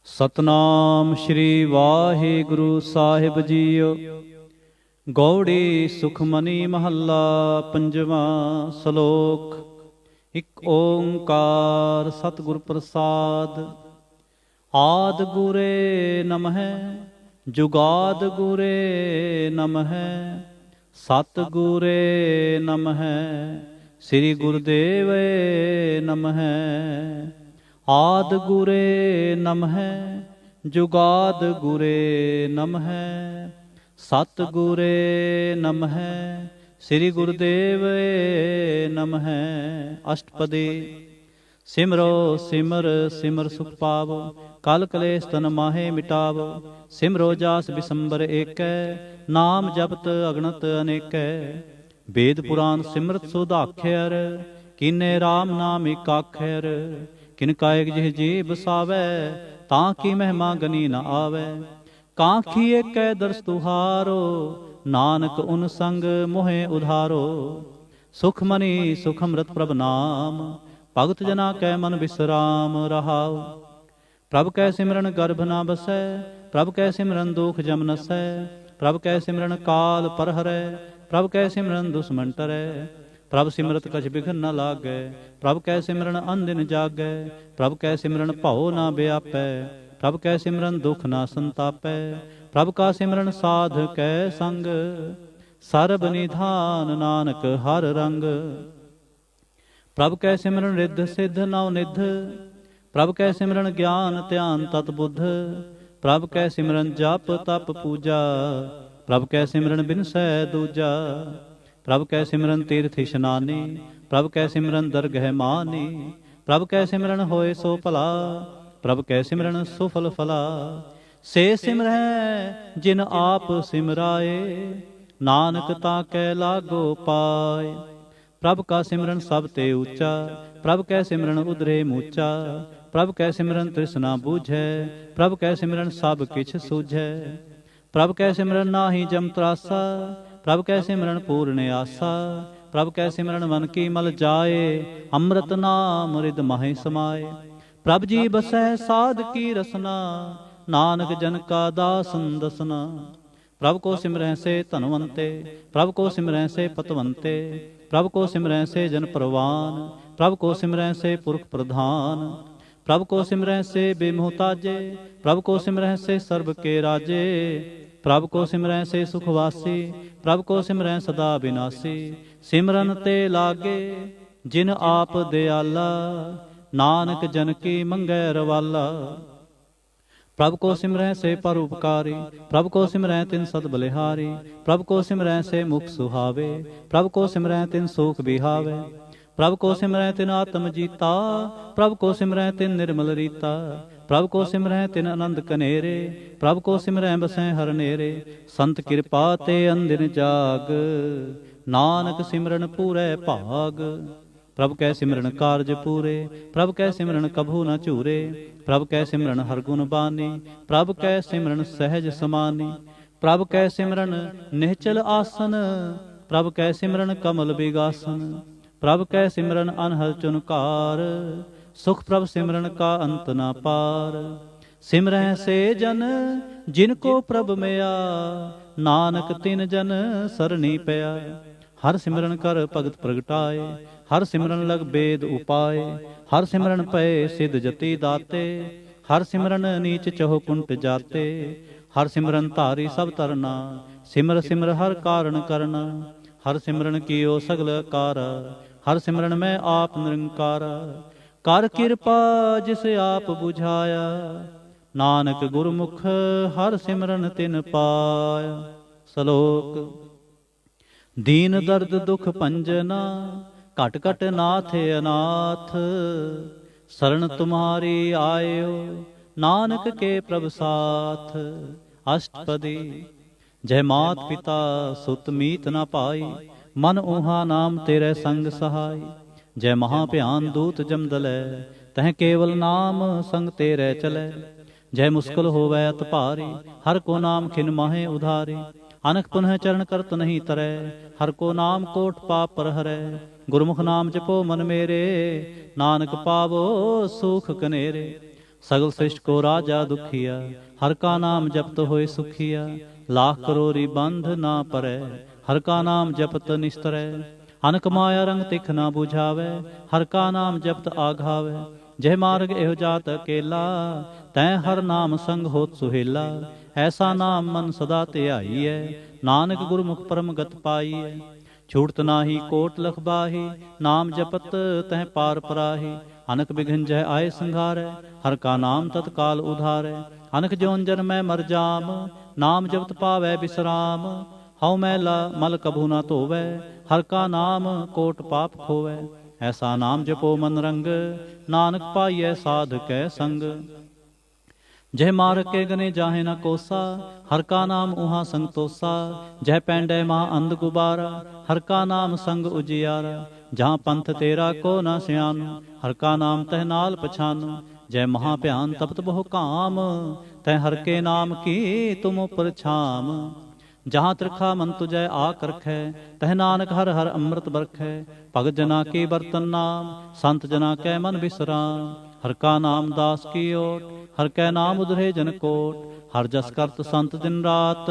ਸਤਨਾਮ ਸ਼੍ਰੀ ਵਾਹਿਗੁਰੂ ਸਾਹਿਬ JIO. Gauri Sukhmani ਮਹੱਲਾ ਪੰਜਵਾਂ। ਸ਼ਲੋਕ। ਇਕ ਓੰਕਾਰ ਸਤਿਗੁਰ ਪ੍ਰਸਾਦ। ਆਦਿ ਗੁਰੇ ਨਮਹਿ ਜੁਗਾਦ ਗੁਰੇ ਨਮਹਿ ਸਤਿਗੁਰੇ ਨਮਹਿ ਸ੍ਰੀ ਗੁਰਦੇਵੇ ਨਮਹਿ। ਆਦਿ ਗੁਰੇ ਨਮਹਿ ਜੁਗਾਦ ਗੁਰੇ ਨਮਹਿ ਸਤਿਗੁਰੇ ਨਮਹਿ ਸ੍ਰੀ ਗੁਰਦੇਵੇ ਨਮਹਿ। ਅਸ਼ਟਪਦੀ। ਸਿਮਰੋ ਸਿਮਰ ਸਿਮਰ ਸੁਖ ਪਾਵੋ ਕਲ ਕਲੇਸ਼ ਤਨ ਮਾਹੇ ਮਿਟਾਵੋ। ਸਿਮਰੋ ਜਾਸ ਬਿਸੰਬਰ ਏਕੈ ਨਾਮ ਜਪਤ ਅਗਣਤ ਅਨੇਕੈ। ਵੇਦ ਪੁਰਾਨ ਸਿਮਰਤ ਸੁਧਾਖਿਅਰ ਕੀਨੇ ਰਾਮ ਨਾਮ ਏਕ ਆਖਿਅਰ। ਕਿਨ ਕਾਇਕ ਜਿਹ ਜੀ ਬਸਾਵੈ ਤਾਂ ਕੀ ਮਹਿਮਾ ਗਨੀ ਨ ਆਵੈ। ਕਾਂਖੀ ਏਕੈ ਦਰਸ ਤੁਹਾਰੋ ਨਾਨਕ ਉਨ ਸੰਗ ਮੋਹਿ ਉਧਾਰੋ। ਸੁਖ ਮਨੀ ਸੁਖ ਅੰਮ੍ਰਿਤ ਪ੍ਰਭ ਨਾਮ ਭਗਤ ਜਨਾ ਕੈ ਮਨ ਬਿਸਰਾਮ ਰਹਾਉ। ਪ੍ਰਭ ਕੈ ਸਿਮਰਨ ਗਰਭ ਨ ਬਸੈ ਪ੍ਰਭ ਕੈ ਸਿਮਰਨ ਦੁਖ ਜਮ ਨਸੈ। ਪ੍ਰਭ ਕੈ ਸਿਮਰਨ ਕਾਲ ਪਰ ਹਰੈ ਪ੍ਰਭ ਕੈ ਸਿਮਰਨ ਦੁਸ਼ਮਨ ਟਰੈ। ਪ੍ਰਭ ਸਿਮਰਤ ਕਛ ਬਿਘਨ ਨ ਲਾਗੈ ਪ੍ਰਭ ਕੈ ਸਿਮਰਨ ਅਨਦਿਨ ਜਾਗੈ। ਪ੍ਰਭ ਕੈ ਸਿਮਰਨ ਭਉ ਨ ਵਿਆਪੈ ਪ੍ਰਭ ਕੈ ਸਿਮਰਨ ਦੁਖ ਨ ਸੰਤਾਪੈ। ਪ੍ਰਭ ਕਾ ਸਿਮਰਨ ਸਾਧ ਕੈ ਸੰਗ ਸਰਬ ਨਿਧਾਨ ਨਾਨਕ ਹਰ ਰੰਗ। ਪ੍ਰਭ ਕੈ ਸਿਮਰਨ ਰਿੱਧ ਸਿੱਧ ਨਉ ਨਿਧ ਪ੍ਰਭ ਕੈ ਸਿਮਰਨ ਗਿਆਨ ਧਿਆਨ ਤਤ ਬੁੱਧ। ਪ੍ਰਭ ਕੈ ਸਿਮਰਨ ਜਪ ਤਪ ਪੂਜਾ ਪ੍ਰਭ ਕੈ ਸਿਮਰਨ ਬਿਨਸੈ ਦੂਜਾ। ਪ੍ਰਭ ਕੈ ਸਿਮਰਨ ਤੀਰਥ ਇਸ਼ਨਾਨੀ ਪ੍ਰਭ ਕੈ ਸਿਮਰਨ ਦਰਗਹਿ ਮਾਨੀ। ਪ੍ਰਭ ਕੈ ਸਿਮਰਨ ਹੋਏ ਸੋ ਭਲਾ ਪ੍ਰਭ ਕੈ ਸਿਮਰਨ ਸੁਫਲ ਫਲਾ। ਸੇ ਸਿਮਰਹਿ ਜਿਨ ਆਪ ਸਿਮਰਾਏ ਨਾਨਕ ਤਾਂ ਕੈ ਲਾਗੋ ਪਾਏ। ਪ੍ਰਭ ਕਾ ਸਿਮਰਨ ਸਭ ਤੇ ਉੱਚਾ ਪ੍ਰਭ ਕੈ ਸਿਮਰਨ ਉਧਰੇ ਮੂਚਾ। ਪ੍ਰਭ ਕੈ ਸਿਮਰਨ ਤ੍ਰਿਸ਼ਨਾ ਬੂਝੈ ਪ੍ਰਭ ਕੈ ਸਿਮਰਨ ਸਭ ਕਿਛ ਸੂਝੈ। ਪ੍ਰਭ ਕੈ ਸਿਮਰਨ ਨਾਹੀ ਜਮ ਤਰਾਸਾ ਪ੍ਰਭ ਕੈ ਸਿਮਰਨ ਪੂਰਨ ਆਸਾ। ਪ੍ਰਭ ਕੈ ਸਿਮਰਨ ਮਨ ਕੀ ਮਲ ਜਾਏ ਅੰਮ੍ਰਿਤ ਨਾਮ ਰਿਦ ਮਾਹੇ ਸਮਾਏ। ਪ੍ਰਭ ਜੀ ਬਸੈ ਸਾਧ ਕੀ ਰਸਨਾ ਨਾਨਕ ਜਨ ਕਾ ਦਾਸਨ ਦਸਨਾ। ਪ੍ਰਭ ਕੋ ਸਿਮਰੈ ਸੇ ਧਨਵੰਤੇ ਪ੍ਰਭ ਕੋ ਸਿਮਰੈ ਸੇ ਪਤਵੰਤੇ। ਪ੍ਰਭ ਕੋ ਸਿਮਰੈ ਸੇ ਜਨ ਪਰਵਾਨ ਪ੍ਰਭ ਕੋ ਸਿਮਰੈ ਸੇ ਪੁਰਖ ਪ੍ਰਧਾਨ। ਪ੍ਰਭ ਕੋ ਸਿਮਰੈ ਸੇ ਬੇਮੁਹਤਾਜੇ ਪ੍ਰਭ ਕੋ ਸਿਮਰੈ ਸੇ ਸਰਬ ਕੇ ਰਾਜੇ। ਪ੍ਰਭ ਕੋ ਸਿਮਰੈ ਸੇ ਸੁਖ ਵਾਸੀ ਪ੍ਰਭ ਕੋ ਸਿਮਰੈ ਸਦਾ ਬਿਨਾਸੀ। ਸਿਮਰਨ ਤੇ ਲਾਗੇ ਜਿਨ ਆਪ ਦਿਆਲਾ ਨਾਨਕ ਜਨ ਕੀ ਮੰਗੈ ਰਵਾਲਾ। ਪ੍ਰਭ ਕੋ ਸਿਮਰੈ ਸੇ ਪਰਉਪਕਾਰੀ ਪ੍ਰਭ ਕੋ ਸਿਮਰੈ ਤਿਨ ਸਦ ਬਲਿਹਾਰੀ। ਪ੍ਰਭ ਕੋ ਸਿਮਰੈ ਸੇ ਮੁਖ ਸੁਹਾਵੇ ਪ੍ਰਭ ਕੋ ਸਿਮਰੈ ਤਿਨ ਸੋਖ ਬਿਹਾਵੇ। ਪ੍ਰਭ ਕੋ ਸਿਮਰੈ ਤਿਨ ਆਤਮ ਜੀਤਾ ਪ੍ਰਭ ਕੋ ਸਿਮਰੈ ਤਿਨ ਨਿਰਮਲ ਰੀਤਾ। ਪ੍ਰਭ ਕੋ ਸਿਮਰੈ ਤਿਨ ਆਨੰਦ ਕਨੇਰੇ ਪ੍ਰਭ ਕੋ ਸਿਮਰੈ ਬਸੈ ਹਰ ਨੇਰੇ। ਸੰਤ ਕਿਰਪਾ ਤੇ ਅੰਦਿਨ ਜਾਗ ਨਾਨਕ ਸਿਮਰਨ ਪੂਰੈ ਭਾਗ। ਪ੍ਰਭ ਕੈ ਸਿਮਰਨ ਕਾਰਜ ਪੂਰੇ ਪ੍ਰਭ ਕੈ ਸਿਮਰਨ ਕਭੂ ਨ ਝੂਰੇ। ਪ੍ਰਭ ਕੈ ਸਿਮਰਨ ਹਰ ਗੁਣ ਬਾਨੀ ਪ੍ਰਭ ਕੈ ਸਿਮਰਨ ਸਹਿਜ ਸਮਾਨੀ। ਪ੍ਰਭ ਕੈ ਸਿਮਰਨ ਨਿਹਚਲ ਆਸਨ ਪ੍ਰਭ ਕੈ ਸਿਮਰਨ ਕਮਲ ਬਿਗਾਸਨ। ਪ੍ਰਭ ਕੈ ਸਿਮਰਨ ਅਨਹਦ ਚੁਨਕਾਰ ਸੁਖ ਪ੍ਰਭ ਸਿਮਰਨ ਕਾ ਅੰਤ ਨਾ ਪਾਰ। ਸਿਮਰਹਿ ਸੇ ਜਨ ਜਿਨ ਕੋ ਪ੍ਰਭ ਮਿਆ ਨਾਨਕ ਤਿਨ ਜਨ ਸਰਣੀ ਪਿਆ। ਹਰ ਸਿਮਰਨ ਕਰ ਭਗਤ ਪ੍ਰਗਟਾਏ ਹਰ ਸਿਮਰਨ ਲਗ ਬੇਦ ਉਪਾਏ। ਹਰ ਸਿਮਰਨ ਪਏ ਸਿਧ ਜਤੀ ਦਾਤੇ ਹਰ ਸਿਮਰਨ ਨੀਚ ਚਹੁ ਕੁੰਟ ਜਾਤੇ। ਹਰ ਸਿਮਰਨ ਧਾਰੀ ਸਭ ਤਰਨਾ ਸਿਮਰ ਸਿਮਰ ਹਰ ਕਾਰਨ ਕਰਨਾ। ਹਰ ਸਿਮਰਨ ਕੀਓ ਸਗਲ ਆਕਾਰ ਹਰ ਸਿਮਰਨ ਮੈਂ ਆਪ ਨਿਰੰਕਾਰ। ਕਰ ਕਿਰਪਾ ਜਿਸ ਆਪ ਬੁਝਾਇਆ ਨਾਨਕ ਗੁਰਮੁਖ ਹਰ ਸਿਮਰਨ ਤਿਨ ਪਾਇਆ। ਸ਼ਲੋਕ। ਦੀਨ ਦਰਦ ਦੁਖ ਭੰਜਨਾ ਘਟ ਘਟ ਨਾਥ ਅਨਾਥ। ਸਰਣ ਤੁਮਹਾਰੀ ਆਇਓ ਨਾਨਕ ਕੇ ਪ੍ਰਭ ਸਾਥ। ਅਸ਼ਟਪਦੀ। ਜੈ ਮਾਤ ਪਿਤਾ ਸੁਤ ਮੀਤ ਨ ਪਾਈ ਮਨ ਊਹਾ ਨਾਮ ਤੇਰੇ ਸੰਗ ਸਹਾਈ। ਜੈ ਮਹਾ ਭਿਆਨ ਦੂਤ ਜਮਦਲੈ ਤਹ ਕੇਵਲ ਨਾਮ ਸੰਗ ਤੇਰੇ ਚਲੈ। ਜੈ ਮੁਸਕਲ ਹੋਵੈ ਅਤ ਭਾਰੀ ਹਰ ਕੋ ਨਾਮ ਖਿਨ ਮਾਹੇ ਉਧਾਰੀ। ਅਨਕ ਪੁਨਹ ਚਰਨ ਕਰਤ ਨਹੀਂ ਤਰੈ ਹਰ ਕੋ ਨਾਮ ਕੋਟ ਪਾਪ ਪਰ ਹਰੈ। ਗੁਰਮੁਖ ਨਾਮ ਜਪੋ ਮਨ ਮੇਰੇ ਨਾਨਕ ਪਾਵੋ ਸੁਖ ਕਨੇਰੇ। सगल सृष्ट को राजा दुखिया, हर का नाम जपत होए सुखिया। लाख करोरी बंध ना परै, हर का नाम जपत निस्तरै। अनक माया रंग तिख ना बुझावै, हर का नाम जपत आघावै। जय मार्ग एहो जात अकेला, तै हर नाम संग होत सुहेला। ऐसा नाम मन सदा ध्याई है, नानक गुरमुख परम गत पाई है। छूटत नाही कोट लख बाही, नाम जपत तह पार पराही। अनक बिघन जय आए संघारै, हर का नाम तत्काल उधारै। अनक जोन जन्मै मर जाम, नाम जपत पावै विश्राम। हऊ मैला मल कभू ना धोवै, हर का नाम कोट पाप खोवै। ऐसा नाम जपो मन रंग, नानक पाइयै साध कै संग। जय मार्ग के गने जाहे न कोसा, हर का नाम उहाँ संग तोसा। जय पैंडै महा अंध गुबारा, हर का नाम संग उजियारा। जहाँ पंथ तेरा को न सियानो, हर का नाम तह नाल पछानो। जय महाभ्यान तपत बहु काम, तह हर के नाम की तुम उपर छाम। जहाँ त्रिखा मन तुझै आक रखै, तह नानक हर हर अमृत बरखै। भगत जना के बर्तन नाम, संत जना कै मन विश्राम। हर का नाम दास की ओट, हर कै नाम उधरे जन कोट। हर जस करत संत दिन रात,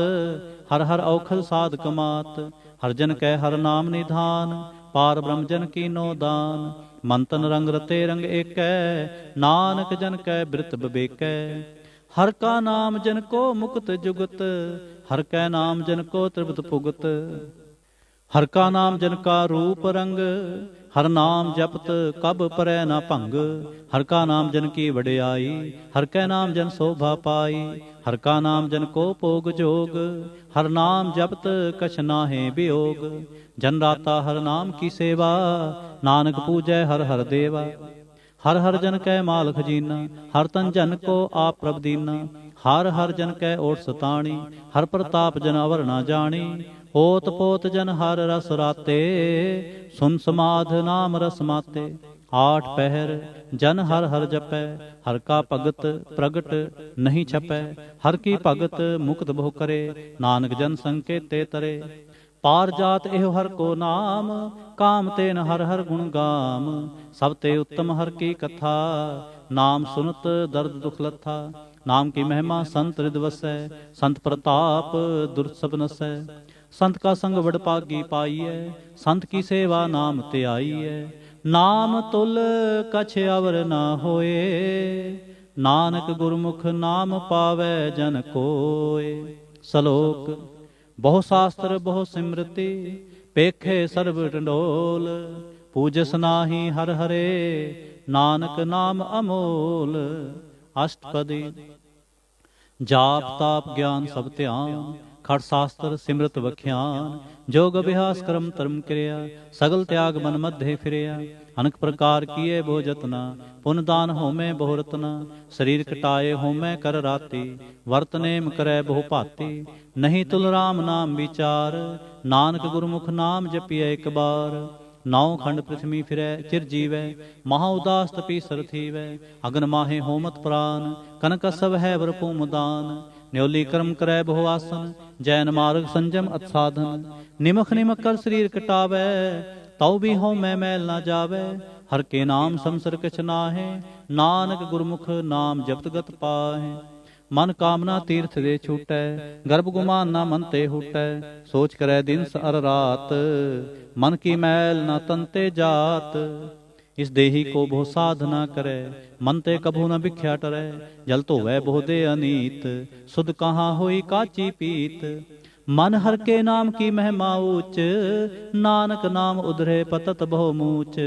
हर हर औखद साध कमात। हर जन कै हर नाम निधान, पार ब्रह्म जन की नो दान। मन तन रंग रते रंग एकै, नानक जन कै बृत बिबेकै। हर का नाम जन को मुक्त जुगत, हर कै नाम जन को त्रिपत पुगत। हर का नाम जन का रूप रंग, हर नाम जपत कब परै न भंग। हर का नाम जन की वडियाई, हर कै नाम जन शोभा पाई। हर का नाम जन को भोग जोग, हर नाम जपत कछ नाहे वियोग। जन राता हर नाम की सेवा, नानक पूजै हर हर देवा। हर हर जन कै माल खजीना, हर तन जन को आप प्रभ दीना। हर हर जन कै ओट सताणी, हर प्रताप जन अवर ना जानी। ओत पोत जन हर रस राते, सुन समाध नाम रस माते। आठ पहर जन हर हर जपै, हर का भगत प्रगट नहीं छपै। हर की भगत मुक्त बहु करे, नानक जन संकेते तरे। पार जात एहो हर को नाम, काम तेन हर हर गुण गाम। सब ते उत्तम हर की कथा, नाम सुनत दर्द दुख लथा। नाम की महिमा संत हृदय वसै, संत प्रताप दुर्त सब नसै। संत का संग बड़ पागी पाइयै, संत की सेवा नाम त्याइयै। नाम तुल कछ अवर न होए, नानक गुरमुख नाम पावै जन कोय। सलोक बहु शास्त्र बहु सिमृति, पेखे सर्ब टंडोल। पूजस नाहि हर हरे, नानक नाम अमोल। अष्टपदी जाप ताप ज्ञान सब ध्यान, खट शास्त्र सिमृत वख्यान। जोग अभ्यास कर्म धर्म क्रिया, सगल त्याग मन मध्य फिरिया। अनेक प्रकार किए बहु जतना, पुन दान होमै बहु रतना। शरीर कटाए होमै कर राति, वर्त नेम करै बहु भांति। नहीं तुल राम नाम विचार, नानक गुरमुख नाम जपिए एक बार। नौ खंड पृथ्वी फिरै चिर जीवै, महा उदास तपी सर थीवै। अगन माहे होमत प्राण, कनक सब है वर भूम दान। न्योली कर्म करै बहु आसन, जैन मार्ग संजम अत साधन। निमख निमख कर शरीर कटावै, तौ भी होमै मैल ना जावै। हर के नाम संसर कछ नाहे, नानक गुरमुख नाम जपत गत पाहे। मन कामना तीर्थ दे छूटै, गर्भ गुमान ना मन ते हूटै। सोच करै दिन अर रात, मन की मैल न तन ते जात। इस देही को बहु साधना करे, मन ते कभू न भिख्या टरै। जल धोवै बहु दे अनीत, सुध कहाँ होई काची पीत। मन हर के नाम की महिमा ऊच, नानक नाम उधरे पतत बहु मूच।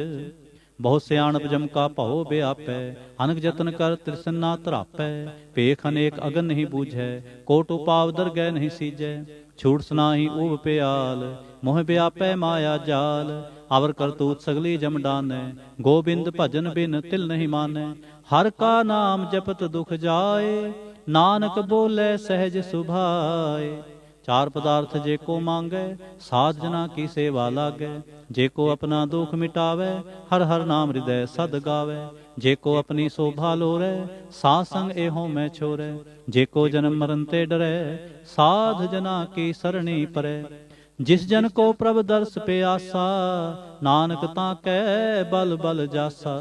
बहुत सियाणप जम का भव व्यापै, अनक जतन कर त्रिसन्ना तरापै। पेख अनेक अगन नहीं बूझै, कोट उपाव दरगह नहीं सीजै। छूट सुनाही ऊब प्याल, मोह व्यापै माया जाल। अवर करतूत सगली जम डानै, गोबिंद भजन बिन तिल नहीं मानै। हर का नाम जपत दुख जाए, नानक बोले सहज सुभाए। चार पदार्थ जे को मांगै, साध जना की सेवा लागै। जे को अपना दुख मिटावै, हर हर नाम हृदय सद गावै। जे को अपनी शोभा लोरै, साध संग एहो मैं छोरै। जे को जन्म मरण ते डरै, साध जना की सरणी परै। जिस जन को प्रभ दर्श पे आसा, नानक ताकै बल बल जासा।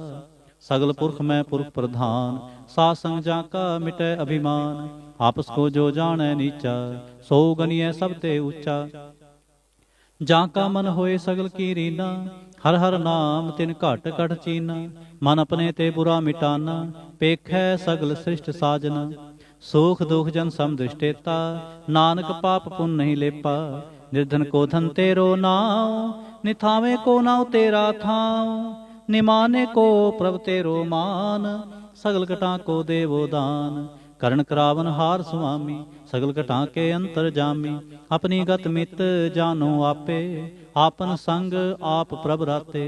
सगल पुरख मैं पुरख प्रधान, साध संग जाका मिटै अभिमान। आपस को जो जानै नीचा, सो गनिय सब ते ऊंचा। जाका मन होए सगल की रीना, हर हर नाम तिन घट घट चीना। मन अपने ते बुरा मिटाना, पेखै सगल सृष्ट साजना। सुख दुख जन सम दृष्टेता, नानक पाप पुन नहीं लेपा। निर्धन को धन तेरो नाम, निथावे को नाव तेरा थाम। निमाने को प्रभ तेरो मान, सगल घटा को देवो दान। करण करावन हार सुआमी, सगल घटा के अंतर जामी। अपनी गत मित जानो आपे, आपन संग आप प्रभ राते।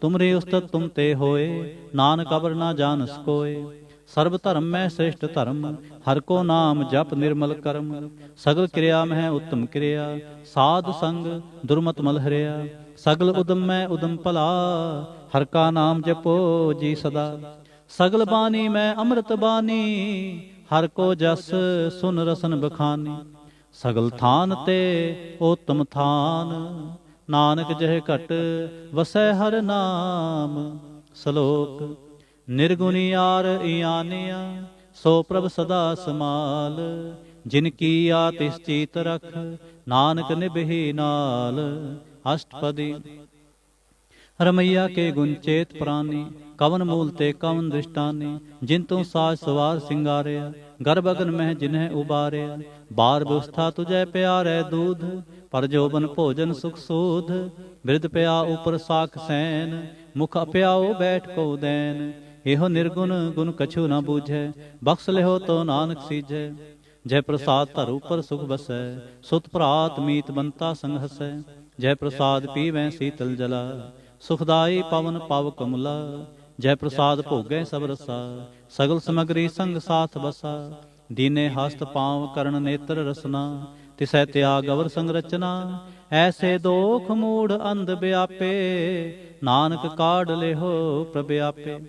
तुमरे उस्तत तुम ते होए, नानक अबर ना जानस कोय। सर्व धर्म में श्रेष्ठ धर्म, हर को नाम जप निर्मल कर्म। सगल क्रिया में उत्तम क्रिया, साध संग दुर्मत मल हरिया। सगल उदम में उदम भला, हर का नाम जपो जी सदा। सगल बानी में अमृत बानी, हर को जस सुन रसन बखानी। सगल थान ते उत्तम थान, नानक जह घट वसै हर नाम। श्लोक निर्गुणी यार इयानिया, सो प्रभ सदा समाल। जिनकी आतिश चीत रख, नानक निभहि नाल। अष्टपदी रमैया के गुण चेत प्राणी, कवन मूल ते कवन दृष्टानी। जिन तू साज सवार सिंगारिया, गर्भ अगन में जिन्हें उबारिया। बार व्यवस्था तुझे प्यारे दूध, पर जोबन भोजन सुख सूध। वृद्ध प्या ऊपर साख सैन, मुख अप्याओ बैठ को दैन। एहो निर्गुण गुण कछु न बूझे, बख्श लेहो तो नानक सीझे। जय प्रसाद धर ऊपर सुख बसै, सुत भरात मीत बनता संग हसै। जय प्रसाद पीवै शीतल जला, सुखदाई पवन पाव कमला। जय प्रसाद भोगै सब रसा, सगल समगरी संग साथ बसा। दीने हस्त पांव करण नेत्र रसना, तिसै त्याग अवर संग रचना। ऐसे दोख मूढ़ अंध व्यापे, नानक काढ़ लेहो प्रभ आपे।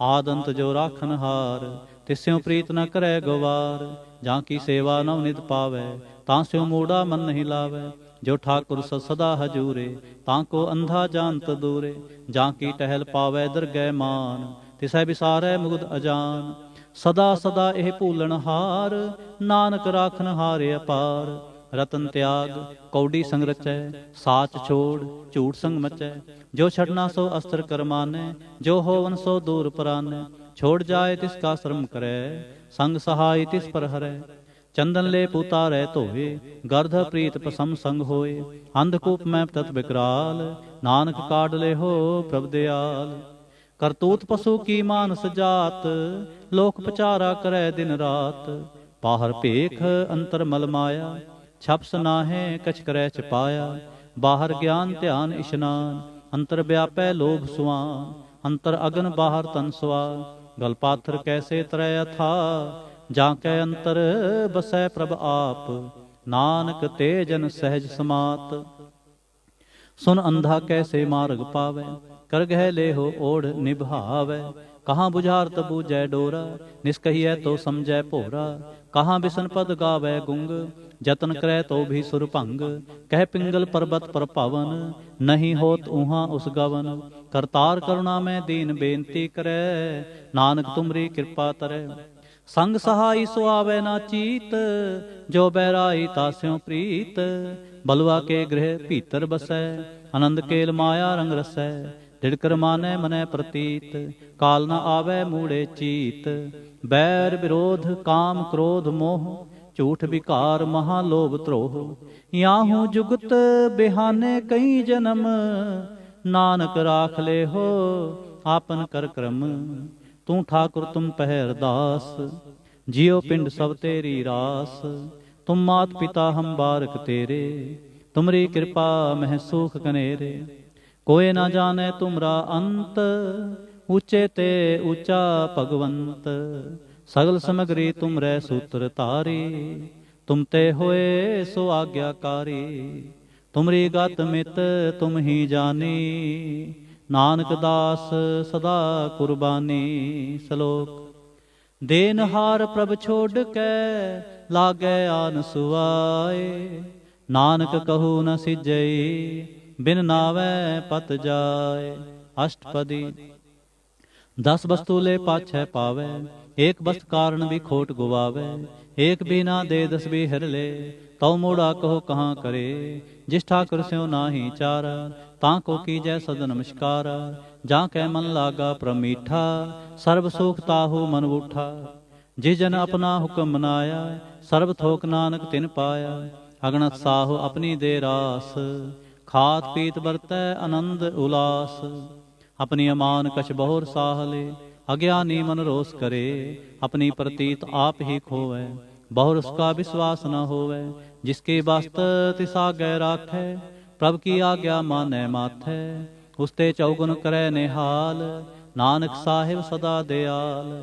आदंत जो राखन हार, तिस्यों प्रीत न करे गवार। जाकी सेवा नव नित पावै, तांस्यों मूढ़ा मन नहीं लावै। जो ठाकुर सदा हजूरे, तांको अंधा जानत दूरे। जाकी टहल पावै दरगह मान, तिसै बिसारै मुगद अजान। सदा सदा एह भूलन हार, नानक राखन हारे अपार। रतन त्याग कौड़ी संग रचै, साच छोड़ झूठ संग मचै। जो छड़ना सो अस्त्र करमानै, जो होवन सो दूर परानै। छोड़ जाए तिसका श्रम करै, संग सहाय तिस पर हरै। चंदन ले पुतारै धोए, गर्ध प्रीत पसम संग होए। अंधकूप में तत् विकराल, नानक काढ़ ले हो प्रभ दयाल। करतूत पशु की मानस जात, लोक पचारा करे दिन रात। बाहर भेख अंतर मल माया, छपस नाहे कछ करे छिपाया। बाहर ज्ञान ध्यान इशनान, अंतर व्यापै लोभ सुआन। अंतर अगन बाहर तन सुआर, गल पाथर कैसे तरय था। जाके अंतर बसै प्रभ आप, नानक ते जन सहज समात। सुन अंधा कैसे मार्ग पावै, कर गह ले हो ओढ़ निभावै। कहाँ बुझारत बूझै डोरा, निष्कहियै तो समझै भोरा। कहाँ बिसन पद गावै गुंग, जतन करे तो भी सुर भंग। कह पिंगल पर्वत पर पवन, नहीं होत ऊहा उस गवन। करतार करुणा में दीन बेनती करे, नानक तुमरी कृपा तरै। संग सहाई सुआवै ना चीत, जो बैराई तास्यों प्रीत। बलुआ के गृह भीतर बसै, आनंद केल माया रंग रसै। दिड़कर मानै मनै प्रतीत, काल न आवै मूढ़े चीत। बैर विरोध काम क्रोध मोह, झूठ विकार महालोभ त्रोह। याहू जुगत बिहाने कई जन्म, नानक राख ले हो आपन कर क्रम। तू ठाकुर तुम पहर दास, जियो पिंड सब तेरी रास। तुम मात पिता हम बारक तेरे, तुमरी कृपा मह सुख कनेरे। कोई ना जाने तुमरा अंत, ऊंचे ते ऊंचा भगवंत। सगल समग्री तुमरे सूत्र तारी, तुम ते होए सो आज्ञाकारी। तुमरी गत मित तुम ही जानी, नानक दास सदा कुर्बानी। श्लोक देनहार प्रभ छोड़ कै, लागै आन सुआए। नानक कहू न सिजई, बिन नावै पत जाए। अष्टपदी दस वस्तु ले पाछै पावै, एक वस्त कारण भी खोट गुवावै। एक बिना दे दस भी हर ले, तौ मोड़ा कहो कहाँ करे। जिस ठाकुर स्यों नाहि चारा, ताको कीजै सद नमस्कार। जा कै मन लागा प्रमीठा, सर्ब सुख ताहु मन उठा। जिस जन अपना हुक्म मनाया, सर्ब थोक नानक तिन पाया। अगणत साहु अपनी दे रास, खात पीत बरतै आनंद उलास। अपनी अमान कछ बहुर साह ले, अज्ञानी मन रोष करे। अपनी प्रतीत आप ही खोवै, बहुर उसका विश्वास न होवै। जिसकी वास्त तिस आगे राखै, प्रभ की आज्ञा मानै माथै। उसते चौगुन करै निहाल, नानक साहिब सदा दयाल।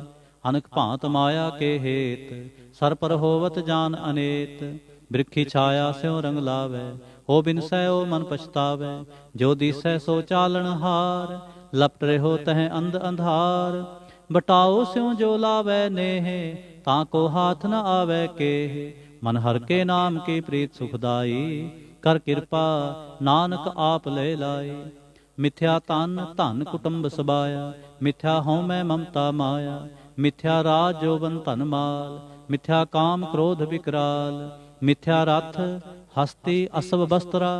अनक भांत माया के हेत, सर पर होवत जान अनेत। बिरखी छाया स्यों रंग लावै, हो बिन सै ओ मन पछतावै। जो दिसै सो चालन हार, लपट रहो तह अंध अंधार। बटाओ स्यों जो लावै नेह, ताको हाथ न आवै केह। मन हर के नाम की प्रीत सुखदाई, कर कृपा नानक आप ले लाई। मिथ्या तन धन कुटुंब सबाया, मिथ्या हों मैं ममता माया। मिथ्या राज जोबन धन माल, मिथ्या काम क्रोध विकराल। मिथ्या रथ हस्ती असव बस्त्रा,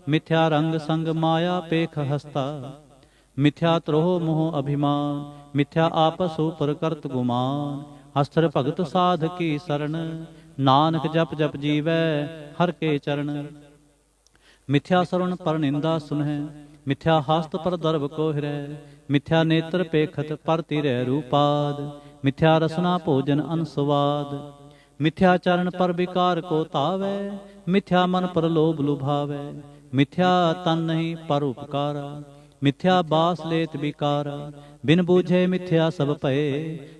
मिथ्या रंग संग माया पेख हस्ता। मिथ्या त्रोह मोह अभिमान, मिथ्या आपस ऊपर करत गुमान। अस्त्र भगत साध की शरण, नानक जप जप जीवै हर के चरण। मिथ्या श्रवण पर निंदा सुनह, मिथ्या हस्त पर दर्भ को हिरै। मिथ्या नेत्र पेखत पर तिरै रूपाद, मिथ्या रसना भोजन अनस्वाद। मिथ्या चरण पर विकार को तावै, मिथ्या मन पर लोभ लुभावै। मिथ्या तन नहीं पर उपकारा, मिथ्या बास लेत विकारा। बिन बूझे मिथ्या सब भये,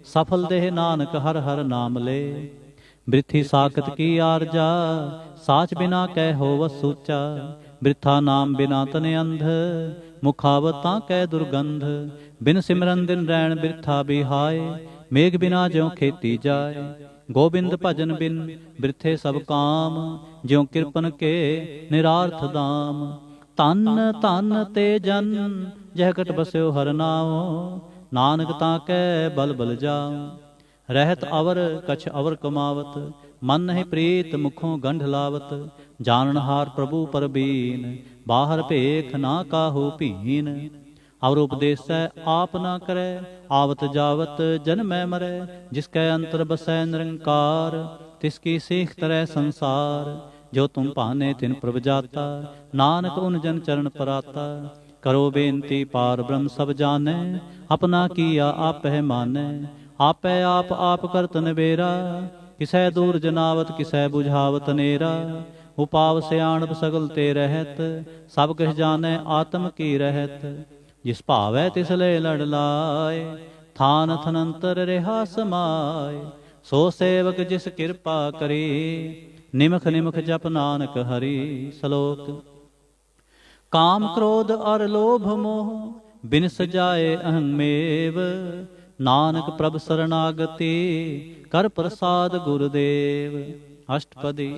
सफल देह नानक हर हर नाम ले। बृथी साखत की आरजा, साच बिना कह होवत सूचा। बृथा नाम बिना तन अंध, मुखावतां कै दुर्गंध। बिन सिमरन दिन रैन बिरथा बिहाय, मेघ बिना ज्यों खेती जाय। गोबिंद भजन बिन बिरथे सब काम, ज्यों किरपन के निरार्थ दाम। धन धन ते जन, जह कट बस्यो हर नाओ। नानक ताकै बल बल जाओ, रहत अवर कछ अवर कमावत। मन नहीं प्रीत मुखों गंढ लावत। जाननहार प्रभु परबीन, बाहर भेख ना काहू भीन। और उपदेसै आप ना करे, आवत जावत जन्मै मरै। जिसकै अंतर बसै निरंकार, तिसकी सीख तरह संसार। जो तुम पाने तिन प्रभ जाता, नानक उन जन चरण पराता। करो बेनती पार ब्रह्म सब जानै, अपना किया आप है मानै। आपै आप करत नबेरा, किसै दूर जनावत किसै बुझावत नेरा। उपाव सियाणप सगल ते रहत, सब कह जानै आत्म की रहत। जिस भावै तिस ले लड़ लाए, थान थनंतर रिहा समाय। सो सेवक जिस कृपा करी, निमख निमख जप नानक हरि। श्लोक। काम क्रोध और लोभ मोह, बिन सजाए अहमेव। नानक प्रभ शरणागति, कर प्रसाद गुरुदेव। अष्टपदी।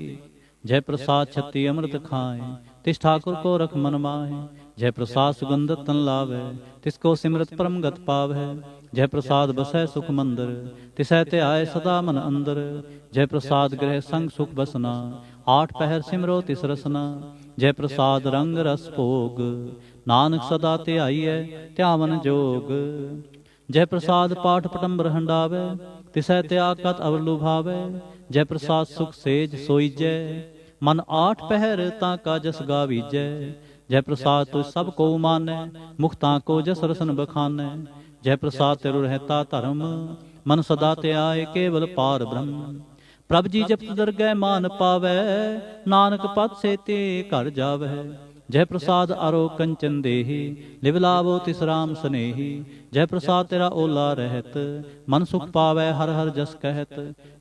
जय प्रसाद छत्ती अमृत खाए, तिस ठाकुर को रख मन माहे। जय प्रसाद सुगंधत तन लावै, तिसको सिमरत परम गत पावै। जय प्रसाद बसै सुख मंदिर, तिसै ते आए सदा मन अंदर। जय प्रसाद गृह संग सुख बसना, आठ पहर सिमरो तिस रसना। जय प्रसाद रंग रस भोग, नानक सदा ते आईयै त्यावन जोग। जय प्रसाद पाठ पटंबर हंडावै, तिसै त्याग कत अवर लुभावै। जय प्रसाद सुख सेज सोईजै, मन आठ पहर ताका जस गावीजै। जय प्रसाद तुझ सब को मानै, मुक्तां को जस रसन बखानै। जय प्रसाद तेरु रहता धर्म, मन सदा ते आए केवल पार ब्रह्म। प्रभ जी जप दरगह मान पावै, नानक पद से ते घर जावै। जय प्रसाद आरो कंचन देही, लिव लावो तिस राम स्नेही। जय प्रसाद तेरा ओला रहत, मन सुख पावै हर हर जस कहत।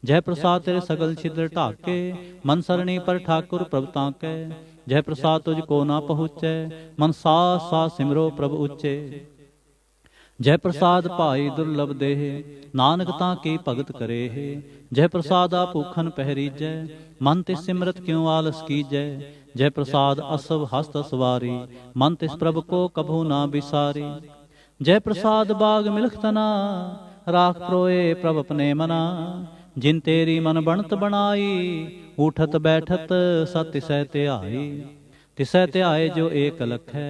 जय प्रसाद तेरे सगल छिद्र ढाके, मन सरणी पर ठाकुर प्रभ ताकै। जय प्रसाद तुझको ना पहुँचै, मन सास सास सिमरो प्रभ उच्चे। जय प्रसाद भाई दुर्लभ देह, नानक तां की भगत करे है। जय प्रसादा भूखन पहरीजै, मन तिस सिमरत क्यों आलस कीजै। जय प्रसाद असव हस्त सवारी, मन तिस प्रभ को कभू ना बिसारी। जय प्रसाद बाग मिलख तना, राख प्रोए प्रभ अपने मना। जिन तेरी मन बनत बनाई, उठत बैठत सत तिसै ध्याई। तिसै ध्याए जो एक लखै,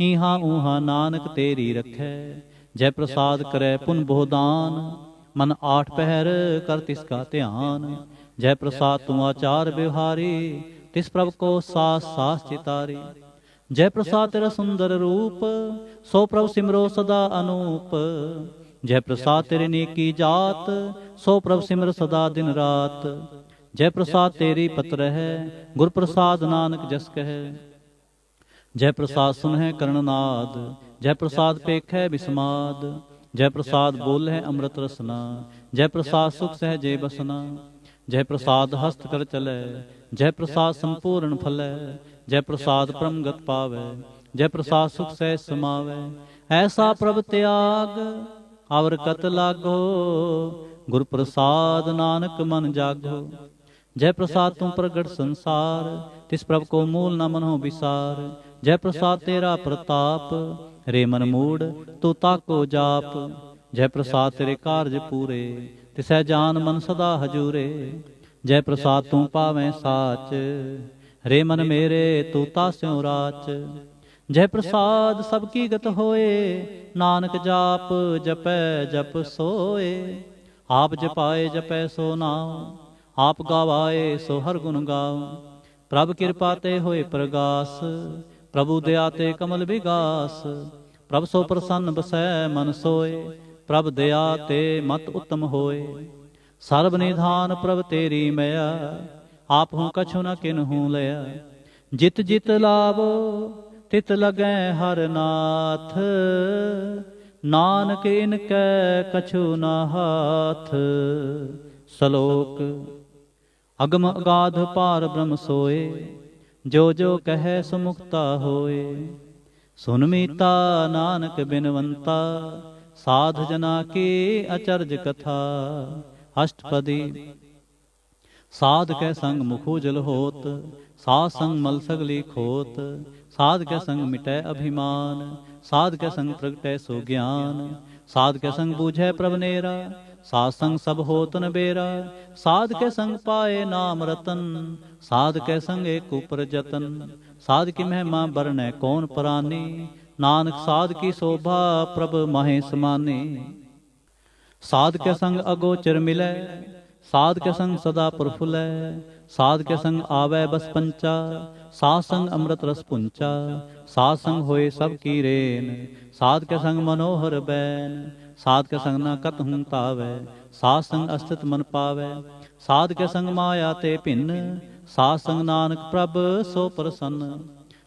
ईहा ऊहा नानक तेरी रखै। जय प्रसाद करे पुन बोदान, मन आठ पहर कर तिसका ध्यान। जय प्रसाद तू आचार व्यवहारी, तिस प्रभ को सास सास चितारी। जय प्रसाद तेरा सुंदर रूप, सो प्रभु सिमरो सदा अनूप। जय प्रसाद तेरी नेकी जात, सो प्रभु सिमर सदा दिन रात। जय प्रसाद तेरी पत्र है, गुर प्रसाद नानक जस कह। जय प्रसाद सुन है कर्णनाद, जय प्रसाद पेख है विस्माद। जय प्रसाद बोल है अमृत रसना, जय प्रसाद सुख सहजे बसना। जय प्रसाद हस्त कर चलै, जय प्रसाद संपूर्ण फलै। जय प्रसाद परमगत पावै, जय प्रसाद सुख सह समावै। ऐसा प्रभ त्याग अवर कत लागो, गुर प्रसाद नानक मन जागो। जय प्रसाद तुम प्रगट संसार, तिस प्रभ को मूल न मनो विसार। जय प्रसाद तेरा प्रताप, रे मन मूड तू ताको जाप। जय प्रसाद तेरे कारज पूरे, तिसै जान मन सदा हजूरे। जय प्रसाद तू पावै साच, रे मन मेरे तू तास्यों राच। जय प्रसाद सबकी गत होए, नानक जाप जपै जप सोए। आप जपाए जपै सो नाम, आप गावाए सो हर गुण गाओ। प्रभ कृपा ते होए प्रगास, प्रभु दया ते कमल विगास। प्रभ सो प्रसन्न बसै मन सोए, प्रभ दया ते मत उत्तम होए। सर्ब निधान प्रभ तेरी मया, आप हूँ कछु न किन्हूँ लया। जित जित लावो तित लगै हर नाथ, नानक इनकै कछु न हाथ। सलोक अगम अगाध पार ब्रह्म सोए, जो जो कहे सुमुक्ता होए। सुन मीता नानक बिनवंता, साध जना की अचरज कथा। अष्टपदी साध कै संग मुखोजल होत, साध संग मल सगली खोत। साध कै संग मिटै अभिमान, साध कै संग प्रगटै सो ज्ञान। साध कै संग बूझै प्रभ नेरा, साध संग सब होत न बेरा। साध कै संग पाए नाम रतन, साध कै संग एक ऊपर जतन। साध की महिमा बरनै कौन परानी, नानक साध की शोभा प्रभ माहे समानी। साध के संग अगोचर मिलै, साध के संग सदा प्रफुल्लै। साध के संग आवै बस पंचा, साध संग अमृत रस पुंचा। साध संग होए सब की रेन, साध के संग मनोहर बैन। साध के संग न कतहूँ तावै, साध संग अस्तित मन पावै। साध के संग माया ते भिन्न, साध संग नानक प्रभ सो प्रसन्न।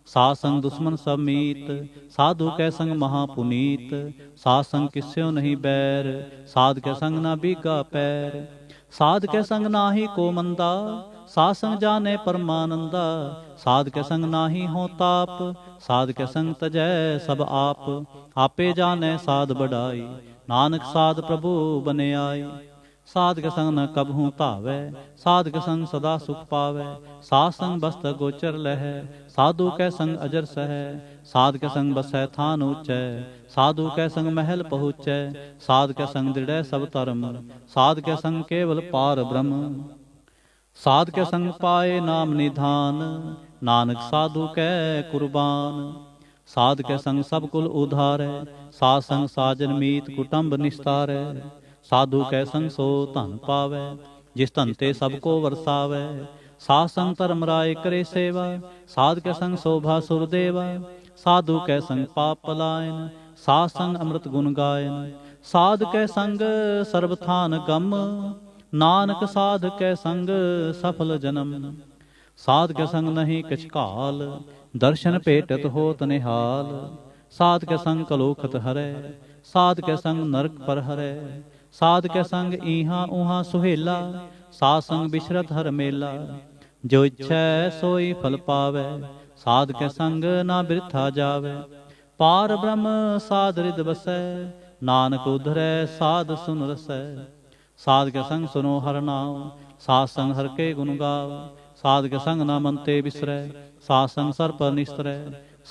साध संग दुश्मन सब मीत, साधु कै संग महापुनीत। साध संग किस्यो नहीं बैर, साध कै संग ना बीगा पैर। साध कै संग नाहि को मंदा, साध संग जाने परमानंदा। साध कै संग नाहि हो ताप, साध कै संग तजै सब आप। आपे जाने साध बढ़ाई, नानक साध प्रभु बने आई। साध के संग न कबहूँ तावै, साध के संग सदा सुख पावै। साध संग बस्त गोचर लहै, साधु कै संग अजर सहै। साध के संग बसै थान ऊँचै, साधु कै संग महल पहुँचै। साध के संग दृढ़ै सब धर्म, साध के संग केवल पार ब्रह्म। साध के संग पाए नाम निधान, नानक साधु कै कुर्बान। साध के संग सब कुल उधारै, साध संग साजन मीत कुटुंब निस्तारै। साधु कै संग सो धन पावै, जिस धन ते सबको वरसावै। साध संग धर्म राय करे सेवा, साध कै संग शोभा सुर देवा। साधु कै संग पाप पलायन, साध संग अमृत गुण गायन। साध कै संग सर्वथान गम, नानक साध कै संग सफल जन्म। साध कै संग नहीं कछ काल, दर्शन भेटत होत निहाल। साध कै संग कलोखत हरै, साध कै संग नरक पर हरै। साध कै संग ईहा ऊहा सुहेला, साध संग बिशरत हर मेला। जो इच्छै सोई फल पावै, साध कै संग ना बिरथा जावै। पार ब्रह्म साध रिद बसै, नानक उधरै साध सुन रसै। साध कै संग सुनो हर नाम, साध संग हर के गुण गाओ। साध कै संग ना मन ते बिसरै, साध संग सर पर निस्तरै।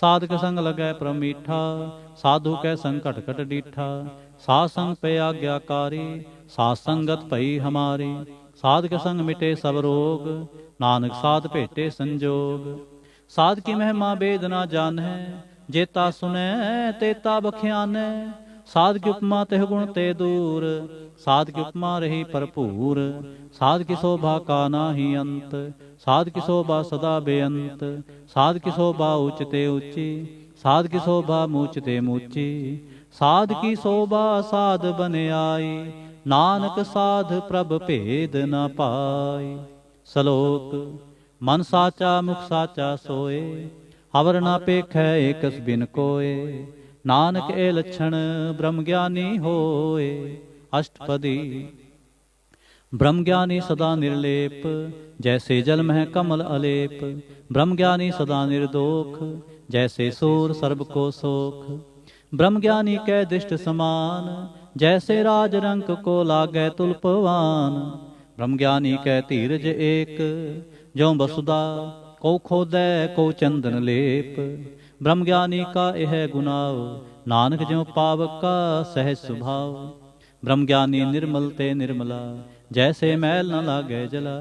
ਸਾਧਕ ਸੰਗ ਲੱਗੈ ਪ੍ਰਭ ਮੀਠਾ, ਸਾਧੂ ਕੈ ਸੰਗ ਘਟ ਘਟ ਡੀਠਾ। ਸਾਧ ਸੰਗ ਪੈ ਆਗਿਆਕਾਰੀ, ਸਾਧ ਸੰਗਤ ਭਈ ਹਮਾਰੀ। ਸਾਧਕ ਸੰਗ ਮਿਟੇ ਸਭ ਰੋਗ, ਨਾਨਕ ਸਾਧ ਭੇਟੇ ਸੰਜੋਗ। ਸਾਧ ਕੀ ਮਹਿਮਾ ਬੇਦ ਨਾ ਜਾਣੈ, ਜੇਤਾ ਸੁਨੈ ਤੇਤਾ ਬਖਿਆਨੈ। ਸਾਧ ਕੀ ਉਪਮਾ ਤਿਹ ਗੁਣ ਤੇ ਦੂਰ, ਸਾਧ ਕੀ ਉਪਮਾ ਰਹੀ ਭਰਪੂਰ। ਸਾਧ ਕੀ ਸ਼ੋਭਾ ਕਾ ਨਾਹੀ ਅੰਤ, ਸਾਧ ਕੀ ਸ਼ੋਭਾ ਸਦਾ ਬੇਅੰਤ। ਸਾਧ ਕੀ ਸ਼ੋਭਾ ਉੱਚ ਤੇ ਉੱਚੀ, ਸਾਧ ਕੀ ਸ਼ੋਭਾ ਮੂਚ ਤੇ ਮੂਚੀ। ਸਾਧ ਕੀ ਸ਼ੋਭਾ ਸਾਧ ਬਨ ਆਈ, ਨਾਨਕ ਸਾਧ ਪ੍ਰਭ ਭੇਦ ਨ ਪਾਈ। ਸ਼ਲੋਕ। ਮਨ ਸਾਚਾ ਮੁਖ ਸਾਚਾ ਸੋਏ, ਅਵਰ ਨਾ ਪੇਖੈ ਏਕਸ ਬਿਨ ਕੋਏ। ਨਾਨਕ ਇਹ ਲੱਛਣ ਬ੍ਰਹਮ ਗਿਆਨੀ ਹੋਏ। ਅਸ਼ਟਪਦੀ। ब्रह्म ज्ञानी सदा निर्लेप, जैसे जल मह कमल अलेप। ब्रह्म ज्ञानी सदा निर्दोख, जैसे सूर सर्ब को सोख। ब्रह्म ज्ञानी कै दिष्ट समान, जैसे राज रंक को लागै तुलपवान। ब्रह्म ज्ञानी कै धीरज एक, ज्यों वसुदा को खोदै को चंदन लेप। ब्रह्म ज्ञानी का यह गुनाव, नानक ज्यों पावक का सहज स्वभाव। ब्रह्म ज्ञानी निर्मल ते निर्मला, जैसे मैल न लागे जला।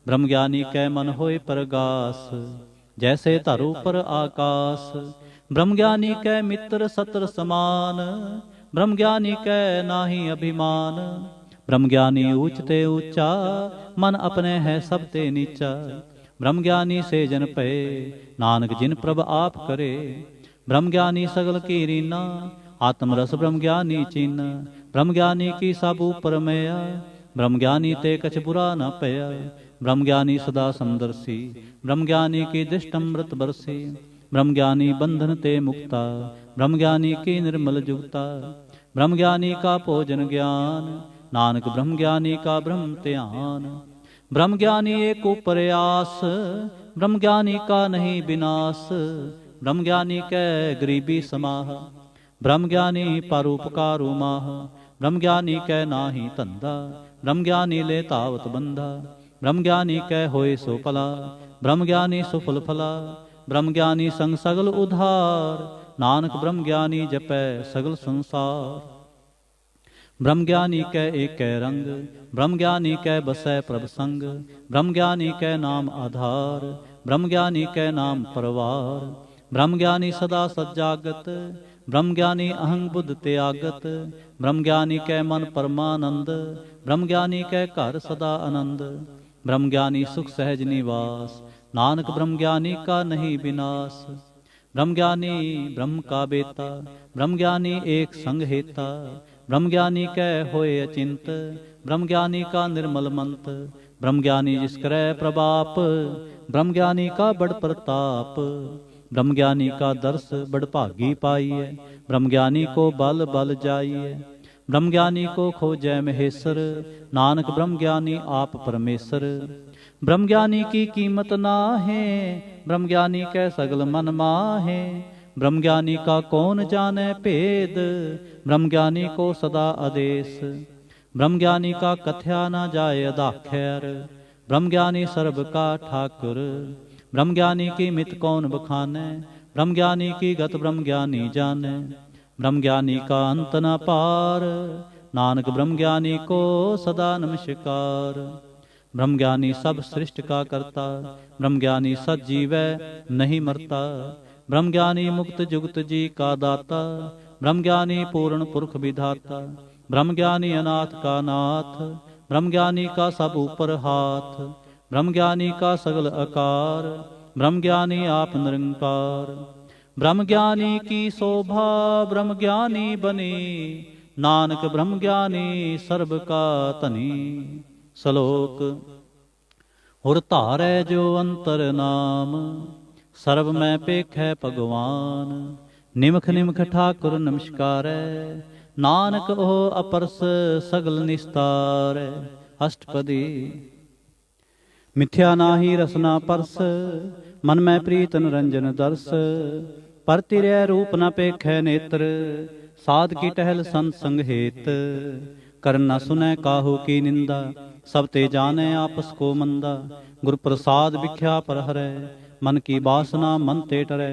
ब्रह्म ज्ञानी कै मन होए परगास, जैसे धरु पर आकाश। ब्रह्म ज्ञानी कै मित्र सत्र समान, ब्रह्म ज्ञानी कै नाहि अभिमान। ब्रह्म ज्ञानी ऊंच ते ऊंचा, मन अपने है सब ते नीचा। ब्रह्म ज्ञानी से जन पए, नानक जिन प्रभ आप करे। ब्रह्म ज्ञानी सगल की रीना, आत्म रस ब्रह्म ज्ञानी चीना। ब्रह्म ज्ञानी की सब ऊपर मैया, ब्रह्म ज्ञानी ते कछ बुरा न पया। ब्रह्म ज्ञानी सदा समदर्शी, ब्रह्म ज्ञानी की दृष्ट अमृत बरसी। ब्रह्म ज्ञानी बंधन ते मुक्ता, ब्रह्म ज्ञानी की निर्मल जुगता। ब्रह्म ज्ञानी का भोजन ज्ञान, नानक ब्रह्म ज्ञानी का ब्रह्म ध्यान। ब्रह्म ज्ञानी एक प्रयास, ब्रह्म ज्ञानी का नहीं विनाश। ब्रह्म ज्ञानी कै गरीबी समाह, ब्रह्म ज्ञानी परोपकारु माह। ब्रह्म ज्ञानी कै नाहि धंधा, ब्रह्म ज्ञानी ले तावत बंधा। ब्रह्म ज्ञानी कै होए सो भला, ब्रह्म ज्ञानी सुफल फला। ब्रह्म ज्ञानी संग सगल उधार, नानक ब्रह्म ज्ञानी जपै सगल संसार। ब्रह्म ज्ञानी कै एक रंग, ब्रह्म ज्ञानी कै बसै प्रभ संग। ब्रह्म ज्ञानी कै नाम आधार, ब्रह्म ज्ञानी कै नाम परवार। ब्रह्म ज्ञानी सदा सज्जागत, ब्रह्म ज्ञानी अहंग बुद्ध त्यागत। ब्रह्म ज्ञानी कै मन परमानंद, ब्रह्म ज्ञानी कै घर सदा आनंद। ब्रह्म ज्ञानी सुख सहज निवास, नानक ब्रह्म ज्ञानी का नहीं विनाश। ब्रह्म ज्ञानी ब्रह्म का बेता, ब्रह्म ज्ञानी एक संग हेता। ब्रह्म ज्ञानी कै होए अचिंत, ब्रह्म ज्ञानी का निर्मल मंत। ब्रह्म ज्ञानी जिस करै प्रभाप, ब्रह्म ज्ञानी का बड़ प्रताप। ब्रह्म ज्ञानी का दर्श बड़ भागी पाइए, ब्रह्म ज्ञानी को बल बल जाइए। ब्रह्म ज्ञानी को खोजै महेश्वर, नानक ब्रह्म ज्ञानी आप परमेश्वर। ब्रह्म ज्ञानी की कीमत ना है, ब्रह्म ज्ञानी कै सगल मन माहे। ब्रह्म ज्ञानी का कौन जाने भेद, ब्रह्म ज्ञानी को सदा आदेश। ब्रह्म ज्ञानी का कथ्या ना जाए अदाख्यर, ब्रह्म ज्ञानी सर्ब का ठाकुर। ब्रह्म ज्ञानी की मित कौन बखाने, ब्रह्म ज्ञानी की गत ब्रह्म ज्ञानी जाने। ब्रह्म ज्ञानी का अंत न पार, नानक ब्रह्म ज्ञानी को सदा नमस्कार। ब्रह्म ज्ञानी सब सृष्टि का करता, ब्रह्म ज्ञानी सज्जीवै नहीं मरता। ब्रह्म ज्ञानी मुक्त जुगत जी का दाता, ब्रह्म ज्ञानी पूर्ण पुरख विधाता। ब्रह्म ज्ञानी अनाथ का नाथ, ब्रह्म ज्ञानी का सब ऊपर हाथ। ब्रह्म ज्ञानी का सगल आकार, ब्रह्म ज्ञानी आप निरंकार। ब्रह्म ज्ञानी की शोभा ब्रह्म ज्ञानी बनी, नानक ब्रह्म ज्ञानी सर्ब का धनी। श्लोक। हुर धारै जो अंतर नाम, सर्व मैं पेखै भगवान। निमख निमख ठाकुर नमस्कारै, नानक ओह अपरस सगल निस्तारै। अष्टपदी। मिथ्या नाहि रसना परस, मन में प्रीत निरंजन दर्श। परतिरै रूप न पेखै नेत्र, साध की टहल संत संग हेत। कर न सुनै काहू की निंदा, सब ते जाने आपस को मंदा। गुर प्रसाद विख्या पर हरै, मन की बासना मन ते टरै।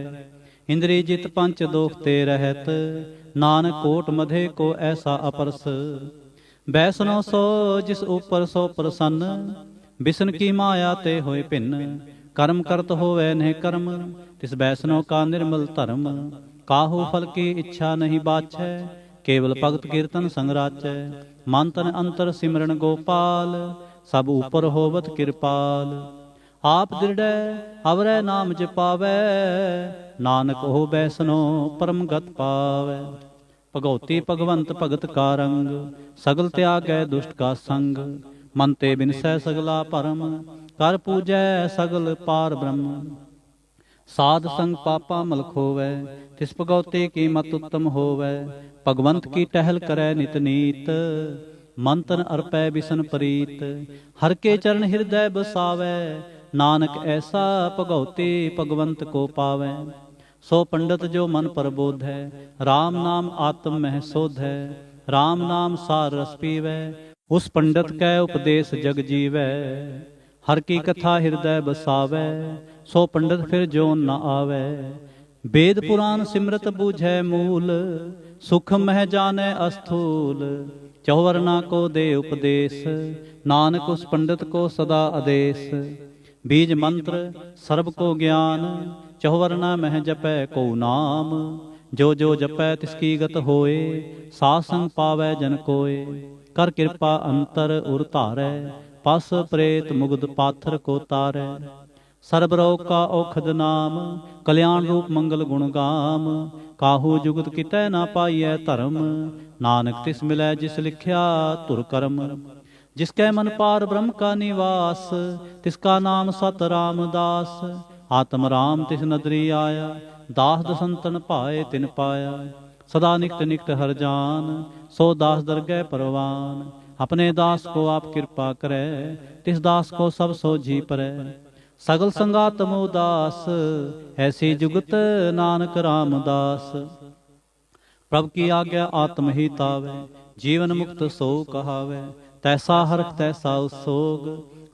इंद्रिय जित पंच दोख ते रहत, नानक कोट मधे को ऐसा अपरस। बैसनो सो जिस ऊपर सो प्रसन्न, बिसन की माया ते होए भिन्न। कर्म करत होवे नह कर्म, तिस बैसनो का निर्मल धर्म। काहू फल की इच्छा नहीं बाछै, केवल भगत कीर्तन संग राचै। मन तन अंतर सिमरन गोपाल, सब ऊपर होवत किरपाल। आप दृढ़ अवरै नाम जपावै, नानक हो बैसनो परमगत पावै। भगवती भगवंत भगत का रंग, सगल त्यागै दुष्ट का संग। मन ते बिनसै सगला परम, कर पूजै सगल पार ब्रह्म। साध संग पापा मल खोवै, तिस भगवती की मत उत्तम होवै। भगवंत की टहल करै नित नीत, मन तन अर्पै बिसन प्रीत। हर के चरण हृदय बसावै, नानक ऐसा भगवती भगवंत को पावै। सो पंडित जो मन प्रबोध है, राम नाम आत्म मह शोध है। राम नाम सार रस पीवै, उस पंडित कै उपदेश जग जीवै। हर की कथा हृदय बसावै, सो पंडित फिर जोन न आवै। वेद पुराण सिमरत बूझै मूल, सुख मह जानै अस्थूल। चौवर्णा को दे उपदेश, नानक उस पंडित को सदा आदेश। बीज मंत्र सर्ब को ज्ञान, चौवर्णा मह जपै को नाम। जो जो जपै तिसकी गत होए, सासंग पावै जन कोय। कर कृपा अंतर उर धारै, पस प्रेत मुग्ध पाथर को तारै। सर्ब रोग का औखद नाम, कल्याण रूप मंगल गुण गाम। काहू जुगत कितै ना पाइयै धर्म, नानक तिस मिलै जिस लिखिया धुर कर्म। जिसकै मन पार ब्रह्म का निवास, तिसका नाम सत रामदास। आत्म राम तिस नदरी आया, दास दसंतन पाए तिन पाया। सदा निकट निकट हर जान, सो दास दरगह परवान। अपने दास को आप कृपा करे, तिस दास को सब सो जी परै। सगल संगात मोदास, ऐसी जुगत नानक रामदास। प्रभु की आज्ञा आत्म ही तावै, जीवन मुक्त सो कहावै। तैसा हरख तैसा उसोग,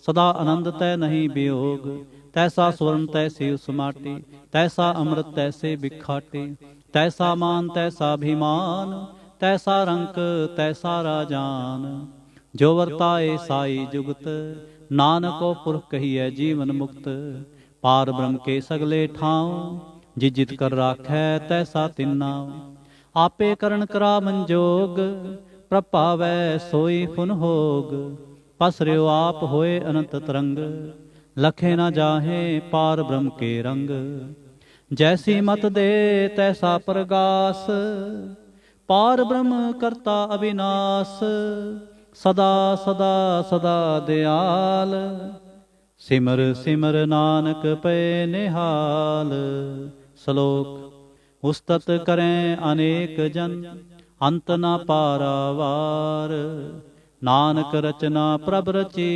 सदा आनंद तै नहीं वियोग। तैसा स्वर्ण तैसी उस माटी, तैसा अमृत तैसे बिखाटी। तैसा मान तैसा अभिमान, तैसा रंक तैसा राजान। जो वर्ताए साई जुगत, नानको पुरख कहिए जीवन मुक्त। पार ब्रह्म के सगले ठाव, जित जित कर राखै तैसा तिन्नाव। आपे करण करा मंजोग, प्रभावै सोई फुन होग। पसर्यो आप होए अनंत तरंग, लखे न जाहे पार ब्रह्म के रंग। जैसी मत दे तैसा प्रगास, पार ब्रह्म करता अविनाश। सदा सदा सदा दयाल, सिमर सिमर नानक पे निहाल। श्लोक उस्तत करें अनेक जन, अंत न पारावार। नानक रचना प्रभ रची,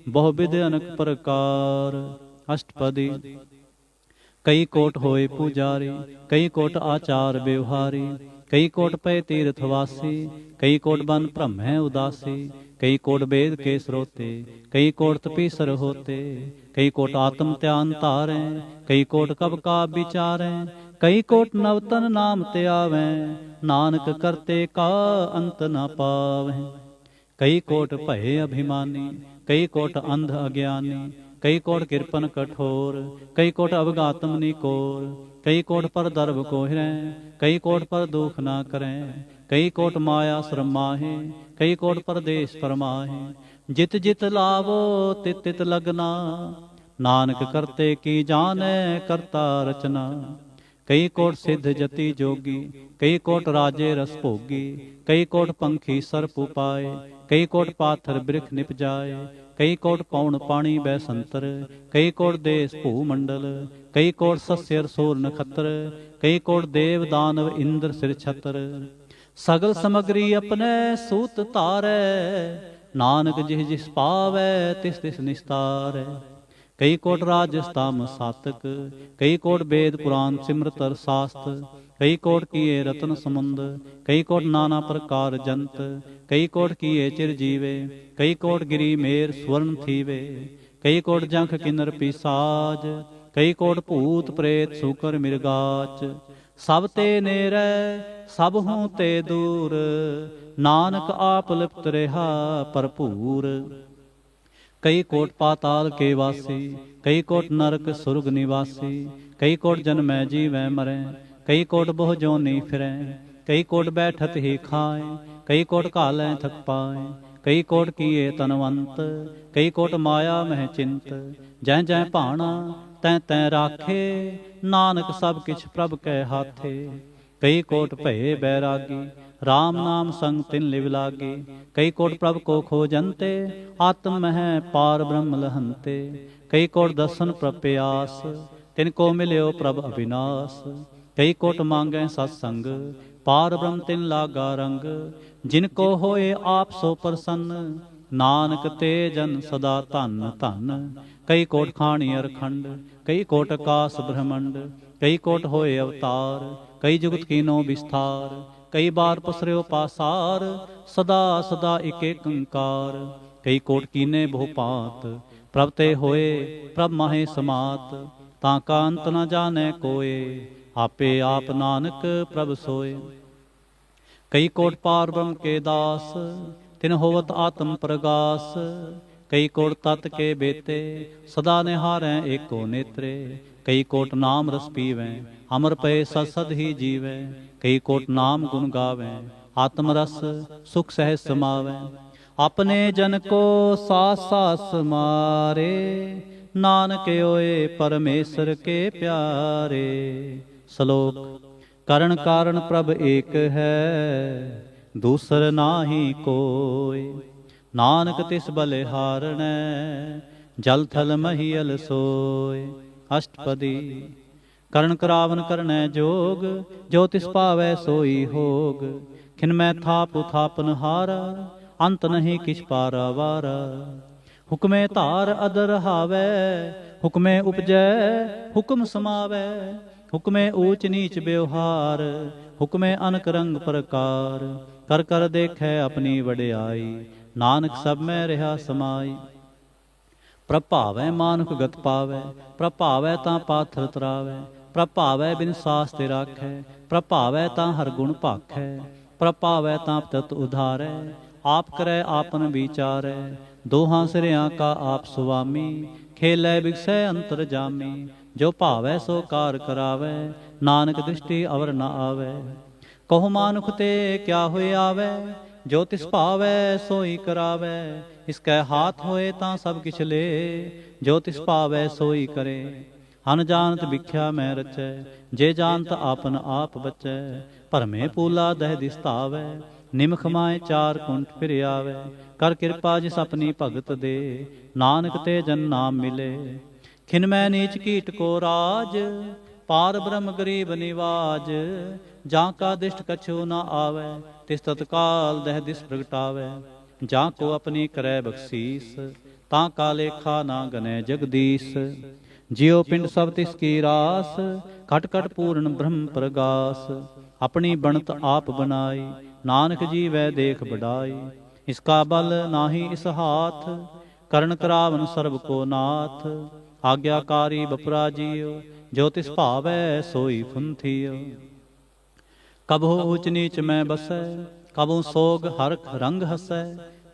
बहुविध अनेक प्रकार। अष्टपदी। कई कोट होए पुजारी, कई कोट आचार व्यवहारी। कई कोट पै तीर्थवासी, कई कोट बन भ्रम है उदासी। कई कोट वेद के स्रोते, कई कोट तपीसर होते। कई कोट आत्म त्यान तारें, कई कोट कब का विचारें। कई कोट नवतन नाम त्यावें, नानक करते का अंत न पावें। कई कोट भय अभिमानी, कई कोट अंध अज्ञानी। कई कोट किरपन कठोर, कई कोट अवगातम निकोर। कई कोट पर दर्भ को हिरें, कई कोट पर दुख ना करें। कई कोट माया श्रम माहे, कई कोट परदेश परमाहे। जित जित लावो तित तित लगना, नानक करते की जाने करता रचना। कई कोट सिद्ध जति जोगी, कई कोट राजे रस भोगी। कई कोट पंखी सर्प उपाय, कई कोट पाथर बिरख निप जाए। कई कोट पौन पानी बैसंतर, कई कोट देश भूमंडल। कई कोट सस्य रसोर नखत्र, कई कोट देव दानव इंद्र सिर छत्र। सगल समग्री अपने सूत तारै, नानक जिस जिस पावै तिस तिस निस्तारै। कई कोट राजस्ताम सातक, कई कोट वेद पुराण सिमरत शास्त्र। कई कोट किए रत्न समुंद, कई कोट नाना प्रकार जंत। कई कोट किए चिर जीवे, कई कोट गिरी मेर स्वर्ण थीवे। कई कोट जंख किन्नर पिसाज, ਕਈ ਕੋਟ ਭੂਤ ਪ੍ਰੇਤ ਸੂਕਰ ਮਿਰਗਾਚ। ਸਭ ਤੇ ਨੇਰੈ ਸਭ ਹੂੰ ਤੇ ਦੂਰ, ਨਾਨਕ ਆਪ ਲਿਪਤ ਰਿਹਾ ਭਰਪੂਰ। ਕਈ ਕੋਟ ਪਾਤਾਲ ਕੇ ਵਾਸੀ, ਕਈ ਕੋਟ ਨਰਕ ਸੁਰਗ ਨਿਵਾਸੀ। ਕਈ ਕੋਟ ਜਨਮੈ ਜੀਵੈ ਮਰੈ, ਕਈ ਕੋਟ ਬਹੁ ਜੋਨੀ ਫਿਰੈ। ਕਈ ਕੋਟ ਬੈਠਤ ਹੀ ਖਾਏ, ਕਈ ਕੋਟ ਘਾਲੈ ਥਕ ਪਾਏ। ਕਈ ਕੋਟ ਕੀਏ ਤਨਵੰਤ, ਕਈ ਕੋਟ ਮਾਇਆ ਮਹਿ ਚਿੰਤ। ਜੈ ਜੈ ਭਾਣਾ ਤੈ ਤੈ ਰਾਖੇ, ਨਾਨਕ ਸਭ ਕਿਛ ਪ੍ਰਭ ਕੈ ਹਾਥੇ। ਕਈ ਕੋਟ ਭਏ ਬੈਰਾਗੀ, RAM ਨਾਮ ਸੰਗ ਤਿਨ ਲਿਵ ਲਾਗੇ। ਕਈ ਕੋਟ ਪ੍ਰਭ ਕੋ ਖੋਜੰਤੇ, ਆਤਮ ਮਹਿ ਪਾਰ ਬ੍ਰਹਮ ਲਹੰਤੇ। ਕਈ ਕੋਟ ਦਰਸ਼ਨ ਪ੍ਰਭ ਪਿਆਸ, ਤਿਨ ਕੋ ਮਿਲਿਓ ਪ੍ਰਭ ਅਬਿਨਾਸ਼। ਕਈ ਕੋਟ ਮੰਗੈ ਸਤ ਸੰਗ, ਪਾਰ ਬ੍ਰਹਮ ਤਿਨ ਲਾਗਾ ਰੰਗ। ਜਿਨ ਕੋ ਹੋਏ ਆਪ ਸੋ ਪ੍ਰਸੰਨ, ਨਾਨਕ ਤੇ ਜਨ ਸਦਾ ਧਨ ਧਨ। ਕਈ ਕੋਟ ਖਾਣੀ ਅਰਖੰਡ, ਕਈ ਕੋਟ ਆਕਾਸ ਬ੍ਰਹਮੰਡ। ਕਈ ਕੋਟ ਹੋਏ ਅਵਤਾਰ, ਕਈ ਜੁਗਤ ਕੀਨੋ ਵਿਸਥਾਰ। ਕਈ ਬਾਰ ਪਸਰਿਓ ਪਾਸਾਰ, ਸਦਾ ਸਦਾ ਇਕ ਏਕੰਕਾਰ। ਕਈ ਕੋਟ ਕੀਨੇ ਬਹੁ ਭਾਂਤ, ਪ੍ਰਭ ਤੇ ਹੋਏ ਪ੍ਰਭ ਮਾਹੇ ਸਮਾਤ। ਤਾਂ ਕਾ ਅੰਤ ਨ ਜਾਣੈ ਕੋਏ, ਆਪੇ ਆਪ ਨਾਨਕ ਪ੍ਰਭ ਸੋਏ। ਕਈ ਕੋਟ ਪਾਰ ਬ੍ਰਹਮ ਕੇ ਦਾਸ, ਤਿਨ ਹੋਵਤ ਆਤਮ ਪ੍ਰਗਾਸ। ਕਈ ਕੋਟ ਤਤ ਕੇ ਬੇਤੇ, ਸਦਾ ਨਿਹਾਰੈ ਏਕੋ ਨੇਤਰੇ। ਕਈ ਕੋਟ ਨਾਮ ਰਸ ਪੀਵੈ, ਅਮਰ ਪਏ ਸਦ ਸਦ ਹੀ ਜੀਵੈ। ਕਈ ਕੋਟ ਨਾਮ ਗੁਣ ਗਾਵੈ, ਆਤਮ ਰਸ ਸੁਖ ਸਹਿ ਸਮਾਵੈ। ਆਪਣੇ ਜਨ ਕੋ ਸਾਸ ਸਾਸ ਮਾਰੇ, ਨਾਨਕ ਹੋਏ ਪਰਮੇਸ਼ਰ ਕੇ ਪਿਆਰੇ। ਸ਼ਲੋਕ। ਕਰਨ ਕਾਰਨ ਪ੍ਰਭ ਏਕ ਹੈ, ਦੂਸਰ ਨਾਹੀ ਕੋਇ। ਨਾਨਕ ਤਿਸ ਬਲਿਹਾਰਣੈ, ਜਲ ਥਲ ਮਹੀਅਲ ਸੋਇ। ਅਸ਼ਟਪਦੀ। ਕਰਨ ਕਰਾਵਨ ਕਰਨੈ ਜੋਗ, ਜੋ ਤਿਸ ਭਾਵੈ ਸੋਈ ਹੋਗ। ਖਿਨ ਮੈਂ ਥਾਪ ਉਥਾਪਨ ਹਾਰਾ, ਅੰਤ ਨਹੀਂ ਕਿਛ ਪਾਰਾਵਾਰਾ। ਹੁਕਮੇ ਧਾਰ ਅਦਰ ਹਾਵੈ, ਹੁਕਮੇ ਉਪਜੈ ਹੁਕਮ ਸਮਾਵੈ। ਹੁਕਮੇ ਊਚ ਨੀਚ ਬਿਵਹਾਰ, ਹੁਕਮੇ ਅਨਕ ਰੰਗ ਪ੍ਰਕਾਰ। ਕਰ ਕਰ ਦੇਖੈ ਆਪਣੀ ਵਡਿਆਈ, ਨਾਨਕ ਸਭ ਮੈਂ ਰਿਹਾ ਸਮਾਈ। ਪ੍ਰਭਾਵੈ ਮਾਨੁਖ ਗਤ ਪਾਵੈ, ਪ੍ਰਭਾਵੈ ਤਾਂ ਪਾਥਰ ਤਰਾਵੈ। ਪ੍ਰਭਾਵੈ ਬਿਨ ਸਾਸ ਤੇ ਰਾਖੈ, ਪ੍ਰਭਾਵੈ ਤਾਂ ਹਰ ਗੁਣ ਭਾਖੈ। ਪ੍ਰਭਾਵੈ ਤਾਂ ਤਤ ਉਧਾਰੈ, ਆਪ ਕਰੈ ਆਪਨ ਵਿਚਾਰੈ। ਦੋਹਾਂ ਸਿਰਿਆਂ ਕਾ ਆਪ ਸੁਆਮੀ, ਖੇਲੈ ਬਿਗਸੈ ਅੰਤਰ ਜਾਮੀ। ਜੋ ਭਾਵੈ ਸੋ ਕਾਰ ਕਰਾਵੈ, ਨਾਨਕ ਦ੍ਰਿਸ਼ਟੀ ਅਵਰ ਨ ਆਵੈ। ਕਹੋ ਮਾਨੁਖ ਤੇ ਕਿਆ ਹੋਇ ਆਵੈ, ਜੋ ਤਿਸ ਭਾਵੈ ਸੋਈ ਕਰਾਵੈ। ਇਸ ਕੈ ਹਾਥ ਹੋਏ ਤਾਂ ਸਭ ਕਿਛ ਲੇ, ਜੋ ਤਿਸ ਭਾਵੈ ਸੋਈ ਕਰੇ। ਹਨ ਜਾਣਤ ਵਿਖਿਆ ਮੈਂ ਰਚੈ, ਜੇ ਜਾਣਤ ਆਪਨ ਆਪ ਬਚੈ। ਭਰਮੇ ਪੂਲਾ ਦਹਿ ਦਿਸ ਧਾਵੈ, ਨਿਮਖ ਮਾਏ ਚਾਰ ਕੁੰਠ ਫਿਰ ਆਵੈ। ਕਰ ਕਿਰਪਾ ਜਿਸ ਆਪਣੀ ਭਗਤ ਦੇ, ਨਾਨਕ ਤੇ ਜਨ ਨਾਮ ਮਿਲੇ। ਖਿਨ ਮੈਂ ਨੀਚ ਕੀਟ ਕੋ ਰਾਜ, ਪਾਰ ਬ੍ਰਹਮ ਗਰੀਬ ਨਿਵਾਜ। ਜਾਂ ਕਾ ਦਿਸ਼ਟ ਕਛੂ ਨ ਆਵੈ, ਤਿਸ ਤਤਕਾਲ ਦਹਿ ਦਿਸ ਪ੍ਰਗਟਾਵੈ। ਜਾਂ ਕੋ ਆਪਣੀ ਕਰੈ ਬਖਸੀਸ, ਤਾਂ ਕਾ ਲੇਖਾ ਨਾ ਗਨੈ ਜਗਦੀਸ਼। ਜਿਉ ਪਿੰਡ ਸਭ ਤਿਸ ਕੀ ਰਾਸ, ਘਟ ਘਟ ਪੂਰਨ ਬ੍ਰਹਮ ਪ੍ਰਗਾਸ। ਆਪਣੀ ਬਣਤ ਆਪ ਬਨਾਈ, ਨਾਨਕ ਜੀਵੈ ਦੇਖ ਬਡਾਈ। ਇਸ ਕਾ ਬਲ ਨਾਹੀ ਇਸ ਹਾਥ, ਕਰਨ ਕਰਾਵਨ ਸਰਬ ਕੋ ਨਾਥ। ਆਗਿਆਕਾਰੀ ਬਪੁਰਾ ਜੀਉ, ਜੋ ਤਿਸ ਭਾਵੈ ਸੋਈ ਫੁੰਥੀਉ। ਕਬਹੁ ਊਚ ਨੀਚ ਮੈਂ ਬਸੈ, ਕਬਹੁ ਸੋਗ ਹਰਖ ਰੰਗ ਹਸੈ।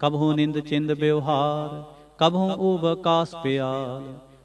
ਕਬਹੁ ਨਿੰਦ ਚਿੰਦ ਬਿਵਹਾਰ, ਕਬਹੁ ਊਬ ਆਕਾਸ ਪਿਆਲ।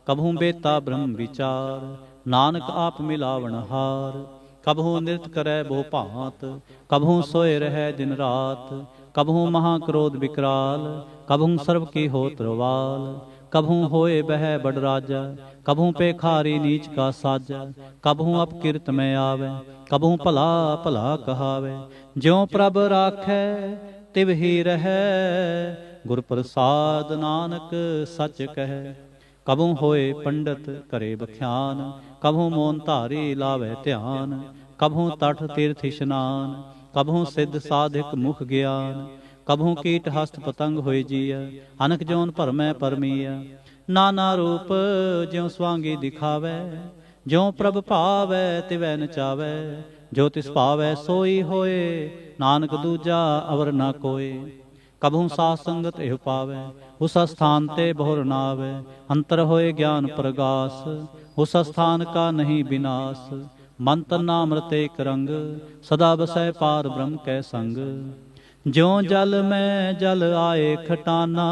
ਕਬਹੁ ਬੇਤਾ ਬ੍ਰਹਮ ਵਿਚਾਰ, ਨਾਨਕ ਆਪ ਮਿਲਾਵਣ ਹਾਰ। ਕਬਹੁ ਨਿਰਤ ਕਰੈ ਬਹੁ ਭਾਂਤ, ਕਬਹੁ ਸੋਏ ਰਹੈ ਦਿਨ ਰਾਤ। ਕਬਹੁ ਮਹਾ ਕ੍ਰੋਧ ਵਿਕਰਾਲ, ਕਬਹੁ ਸਰਬ ਕੀ ਹੋਤ ਰਵਾਲ। ਕਬਹੁ ਹੋਏ ਬਹਿ ਬੜ ਰਾਜਾ, ਕਬਹੁ ਪੇਖਾਰੀ ਨੀਚ ਕਾ ਸਾਜਾ। ਕਬਹੁ ਅਪਕਿਰਤ ਮੈਂ ਆਵੈ, ਕਬਹੁ ਭਲਾ ਭਲਾ ਕਹਾਵੈ। ਜਿਉ ਪ੍ਰਭ ਰਾਖੈ ਤਿਵ ਹੀ ਰਹੈ, ਗੁਰ ਪ੍ਰਸਾਦ ਨਾਨਕ ਸਚ ਕਹੈ। ਕਬਹੁ ਹੋਏ ਪੰਡਤ ਕਰੇ ਬਖਿਆਨ, ਕਬਹੁ ਮੋਨ ਧਾਰੀ ਲਾਵੈ ਧਿਆਨ। ਕਬਹੁ ਤਟ ਤੀਰਥ ਇਸ਼ਨਾਨ, ਕਬਹੁ ਸਿੱਧ ਸਾਧਿਕ ਮੁਖ ਗਿਆਨ। ਕਬਹੁ ਕੀਟ ਹਸਤ ਪਤੰਗ ਹੋਏ ਜੀਆ, ਅਨਕ ਜੋਨ ਭਰਮੈ ਪਰਮੀਆ। ਨਾਨਾ ਰੂਪ ਜਿਉ ਸਵਾਂਗੀ ਦਿਖਾਵੈ, ਜਿਉ ਪ੍ਰਭ ਭਾਵੈ ਤਿਵੈ ਨਚਾਵੈ। ਜੋ ਤਿਸ ਭਾਵੈ ਸੋਈ ਹੋਏ, ਨਾਨਕ ਦੂਜਾ ਅਵਰ ਨਾ ਕੋਏ। कबहू साथ संगत एह पावै। उस स्थान ते बहुर नावै, अंतर होए ज्ञान प्रगास। उस स्थान का नहीं विनाश, मन तन नाम रते एक रंग। सदा बसै पार ब्रह्म कै संग। ज्यों जल में जल आए खटाना,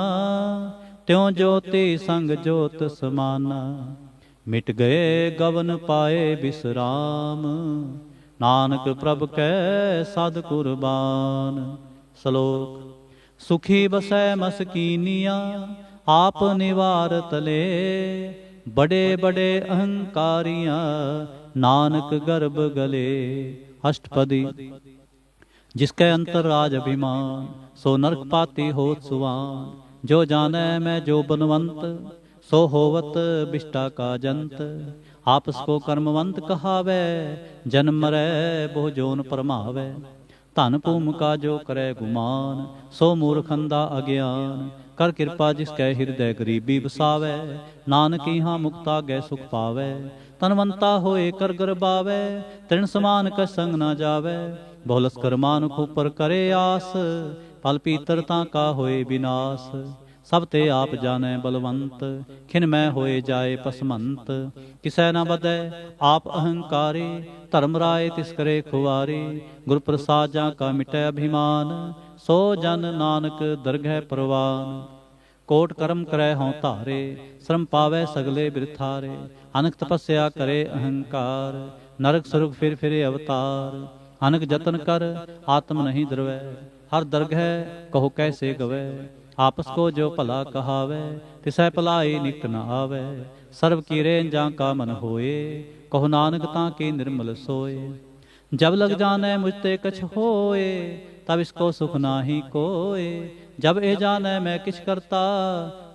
त्यों ज्योति संग ज्योत समाना। मिट गए गवन पाए विश्राम, नानक प्रभ कै सद कुरबान। श्लोक। सुखी बसै मसकीनिया, आप निवार तले। बड़े बड़े अहंकारियां, नानक गर्भ गले। अष्टपदी। जिसके अंतर राज अभिमान, सो नरक पाती होत सुवान। जो जानै मैं जो बनवंत, सो होवत बिष्टा का जंत। आपस को कर्मवंत कहावै, जन्म मरै बहु जोन परमावै। धन भूम का जो करे गुमान, सो मूर्ख अंधा अज्ञान। कर कृपा जिसकै हृदय गरीबी बसावै, नानक इहाँ मुक्ता गै सुख पावै। तनवंता होए कर गरबावै, तृण समान कछ संग न जावै। बहुलस कर मानुख ऊपर करे आस, पल पीतरता का होए विनाश। सब ते आप जानै बलवंत, खिन मैं होए जाए पसमंत। किसै न बदै आप अहंकारी, धर्म राय तिस करे खुवारी। गुर प्रसाद जा का मिटै अभिमान, सो जन नानक दरगह परवान। कोट कर्म करै हों धारे, श्रम पावै सगले बिरथारे। अनक तपस्या करे अहंकार, नरक सुरग फिर फिरे अवतार। अनक जतन कर आत्म नहीं द्रवै, हर दरगह कहो कैसे गवै। आपस को जो भला कहावै, तिसै भलाई निकट न आवै। सर्व कीरे जा का मन होए, कहो नानक ताके निर्मल सोए। जब लग जानै मुझते कछ होए, तब इसको सुख नाही कोए। जब ए जानै मैं किछ करता,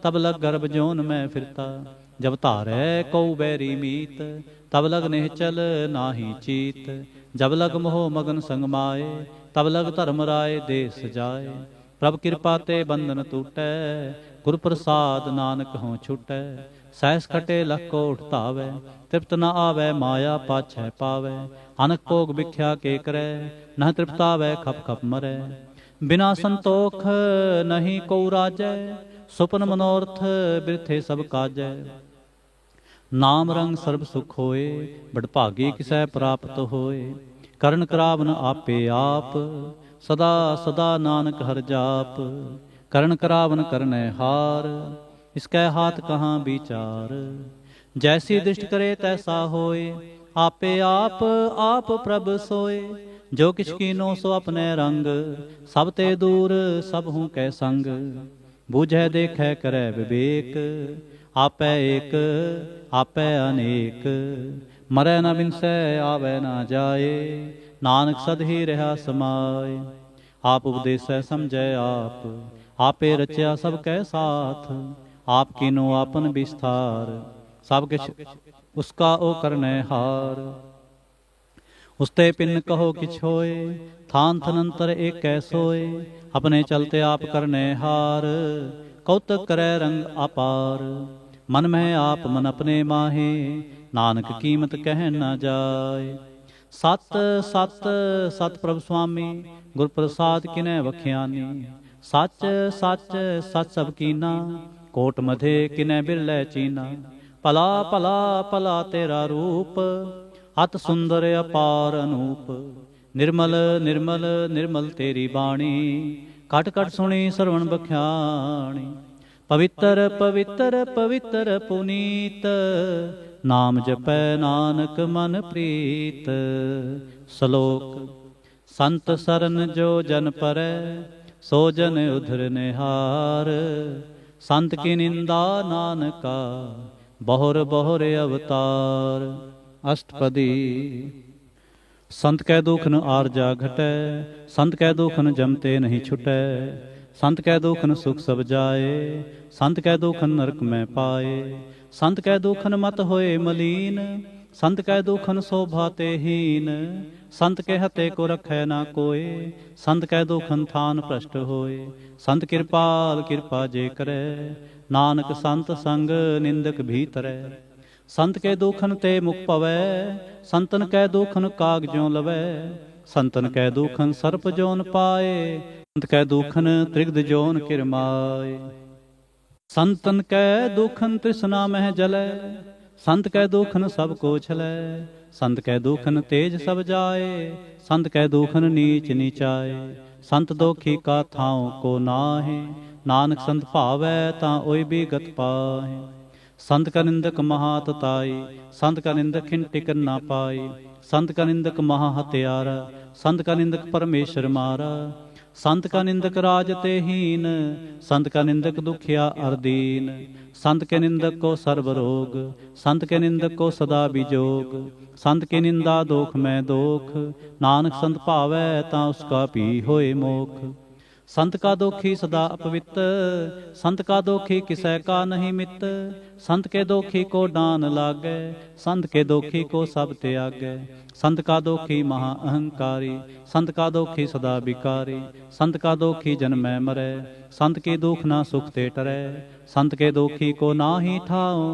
तब लग गर्भ जोन में फिरता। जब धारै कऊ बैरी मीत, तब लग निश्चल नाही चीत। जब लग मोह मगन संग माए, तब लग धर्म राय देश जाए। प्रभ कृपा ते बंधन टूटै, गुर प्रसाद नानक हों छूटै। सहस खटे लख कोट धावै, तृप्त न आवै माया पाछै पावै। अनक भोग भिख्या के करै, न तृप्तावै खप खप मरै। बिना संतोख नहीं को राजै, सुपन मनोरथ बिरथे सब काजै। नाम रंग सर्ब सुख होए, बड़भागी किसै प्राप्त होए। करण करावन आपे आप, सदा सदा नानक हर जाप। करण करावन करनै हार, इसकै हाथ कहाँ विचार। जैसी दृष्टि करे तैसा होए, आपे आप प्रभ सोए। जो किछ कीनो सो अपने रंग, सब ते दूर सब हूँ कै संग। बूझै देखै करै विवेक, आपै एक आपै अनेक। मरै न बिनसै आवै न जाए, नानक सद ही रहा समाए। आप उपदेसै समझै आप, आपे रचया सब कै साथ। आप कीनो आपन विस्तार, सब किछ उसका ओ करनै हार। उसते पिन कहो किछ होए, थान थनंतर एक कै सोए। अपने चलते आप करनै हार, कौतक करै रंग अपार। मन में आप मन अपने माहे, नानक कीमत कह न जाए। सत सत सत प्रभ स्वामी, गुर प्रसाद किनै वख्यानी। सच सच सच सब कीना, कोट मधे किनै बिरलै चीना। भला भला भला तेरा रूप, अत सुंदर अपार अनूप। निर्मल निर्मल निर्मल तेरी बाणी, कट कट सुनी श्रवण बख्याणी। पवित्र पवित्र पवित्र पुनीत, नाम जपै नानक मन प्रीत। श्लोक। संत सरन जो जन परै, सो जन उधर निहार। संत की निंदा नानका, बहुर बहुर अवतार। अष्टपदी। संत कै दुख न आरजा घटै, संत कै दुख न जमते नहीं छुटै। संत कै दुख न सुख सब जाए, संत कै दुख न नरक में पाए। संत कै दुख न मत होए मलीन, संत कै दुख न शोभा ते हीन। संत के हते को रखै ना कोय, संत कै दुख न थान भ्रष्ट होए। संत कृपाल कृपा जे करै, नानक संत संग निंदक भी तरै। संत के दुखन ते मुख पवै, संतन कै दुखन काग ज्यों लवै। संतन कै दुखन सर्प जोन पाए, संत कै दुखन त्रिगद जोन किरमाए। संतन कै दुखन तृष्णा मह जलै, संत कै दुखन सब को छलै। संत कै दुखन तेज सब जाए, संत कै दुखन नीच नीचाए। संत दोखी का थाओ को नाहे, नानक संत भावै तां ओई भी गत पाहे। संत का निंदक महातताई, संत का निंदक खिन टिकन ना पाई। संत का निंदक महा हत्यारा, संत का निंदक परमेश्वर मारा। संत का निंदक राज ते हीन, संत का निंदक दुखिया अर दीन। संत के निंदक को सर्व रोग, संत के निंदक को सदा बिजोग। संत की निंदा दोख में दोख, नानक संत भावै तां उसका भी होए मोख। संत का दोखी सदा अपवित्र, संत का दोखी किसै का नहीं मित। संत के दोखी को डान लागै, संत के दोखी को सब त्यागै। संत का दोखी महा अहंकारी, संत का दोखी सदा बिकारी। संत का दोखी जन्मै मरै, संत के दुख ना सुख ते टरै। संत के दोखी को नाहि ठाओ,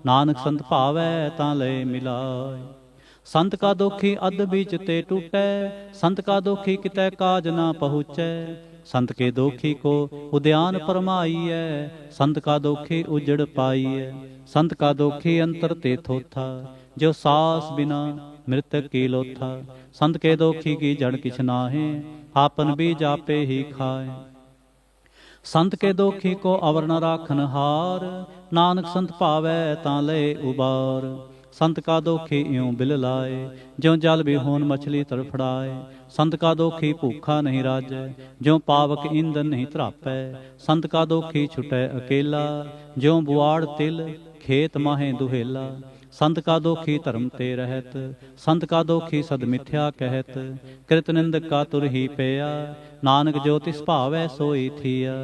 नानक संत भावै तां लय मिलाय। संत का दोखी अध बीच ते टूटै, संत का दोखी कितै काज ना पहुँचै। संत के दोखी को उद्यान परमाईऐ, संत का दोखी उजड़ पाईऐ। संत का दोखी अंतर ते थोथा, जो सास बिना मृतक की लोथा। संत के दोखी की जड़ किछ नाहे, आपन बीज आपे ही खाए। संत के दोखी को अवर न राखन हार, नानक संत भावै तां लय उबार। संत का दोखी इਉਂ बिल लाए, ज्यों जल बिहोन मछली तड़फड़ाए। संत का दोखी भूखा नहीं राजै, ज्यों पावक ईंधन नहीं धरापै। संत का दोखी छुटै अकेला, ज्यों बुआड़ तिल खेत माहे दुहेला। संत का दोखी धर्म ते रहत, संत का दोखी सद मिथ्या कहत। कृत निंदक का तुर ही पेया, नानक जो तिस भावै सोई थिया।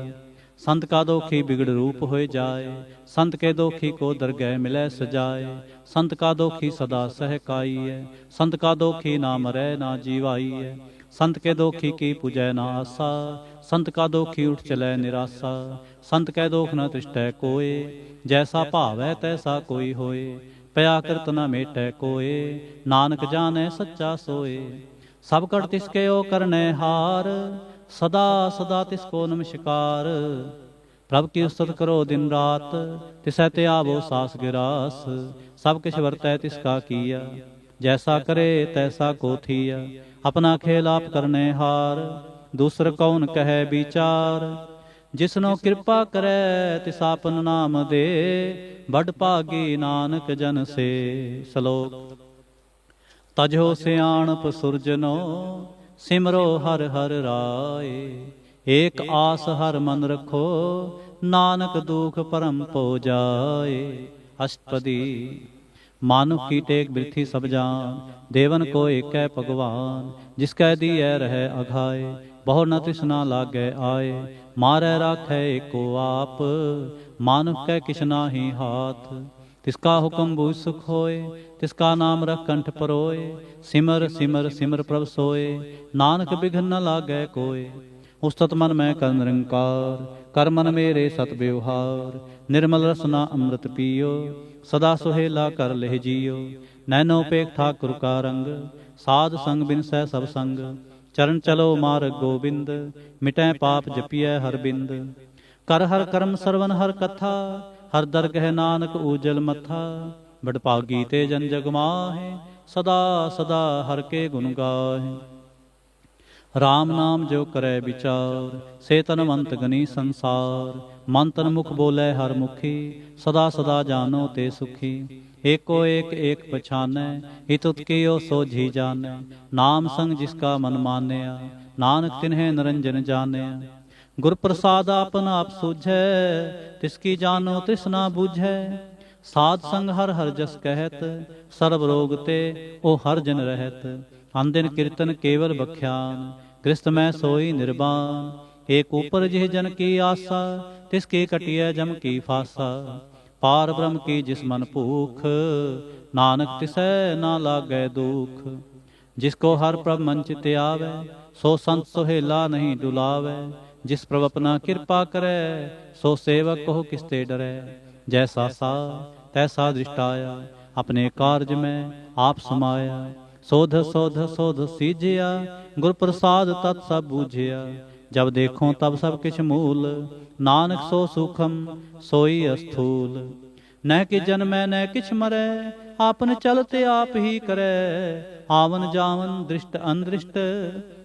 संत का दोखी बिगड़ रूप होए जाए, संत के दोखी को दरगह मिलै सजाए। संत का दोखी सदा सहकाई है, संत का दोखी ना मरै ना जीवाई है। संत के दोखी की पूजै ना आसा, संत का दोखी उठ चलै निराशा। संत कै दोख न तिष्ठै कोय, जैसा भावै तैसा कोई होए। पया कृत न मेटै कोय, नानक जानै सच्चा सोए। सब कट तिसके ओ करनै हार, सदा सदा तिसको नमस्कार। प्रभ की उस्तत करो दिन रात, तिसै ते आवो सास गिरास। सब किछ वरतै तिसका किया, जैसा करे तैसा को थिया। अपना खेल आप करने हार, दूसर कौन कहे विचार। जिसनो कृपा करे तिस आपन नाम दे, बड़ भागी नानक जन से। श्लोक। तजो सियाणप सुरजनो, सिमरो हर हर राय। एक आस हर मन रखो, नानक दुख परम पो जाए। अष्टपदी। मानुख की टेक बिरथी सब जान, देवन को एक है भगवान। जिसकै दिए रहे अघाए, बहु न तृष्णा लागै आए। मारै राखै एको आप, मानुख कै किछ नाहि हाथ। तिसका हुक्म बूझ सुख होए, तिसका नाम रख कंठ परोए। सिमर सिमर सिमर प्रभ सोए, नानक बिघन न लागै कोय। उस्तत मन में कर निरंकार, कर मन मेरे सत व्यवहार। निर्मल रसना अमृत पियो, सदा सुहेला कर लेह जियो। नैनो पेख ठाकुर का रंग, साध संग बिन सै सब संग। चरण चलो मार्ग गोबिंद, मिटै पाप जपिय हर बिंद। कर हर कर्म सरवन हर कथा, हर दरगह नानक ऊजल मथा। बड़भागी ते जन जग माहे, सदा सदा हर के गुण गाहे। राम नाम जो करे विचार, से तनवंत गनी संसार। मन तन मुख बोले हर मुखी, सदा सदा जानो ते सुखी। एको एक एक पछानै, हित उत्कियो सोझी जानै। नाम संग जिसका मन मानया, नानक तिन्हें निरंजन जानया। गुर प्रसाद आपन आप सूझै, तिसकी जानो तृष्णा बूझै। साध संग हर हर जस कहत, सर्व रोग ते ओ हर जन रहत। अनदिन कीर्तन केवल बख्यान, गृहस्थ में सोई निर्बान। एक ऊपर जिह जन की आसा, तिसकी कटिय जम की फासा। पार ब्रह्म की जिस मन भूख, नानक तिसै ना लागै दुख। जिसको हर प्रभ मन चित आवे, सो संत सुहेला नहीं डुलावे। जिस प्रभ अपना कृपा करे, सो सेवक को किसते डरै। जैसा सा तैसा दृष्टाया, अपने कार्य में आप समाया। सोध सोध सोध सीझिया, गुर प्रसाद तत् सब बूझिया। जब देखो तब सब किछ मूल, नानक सो सूखम सोई अस्थूल। न कि जन्मै न किछ मरै, आपन चलते आप ही करै। आवन जावन दृष्ट अनदृष्ट,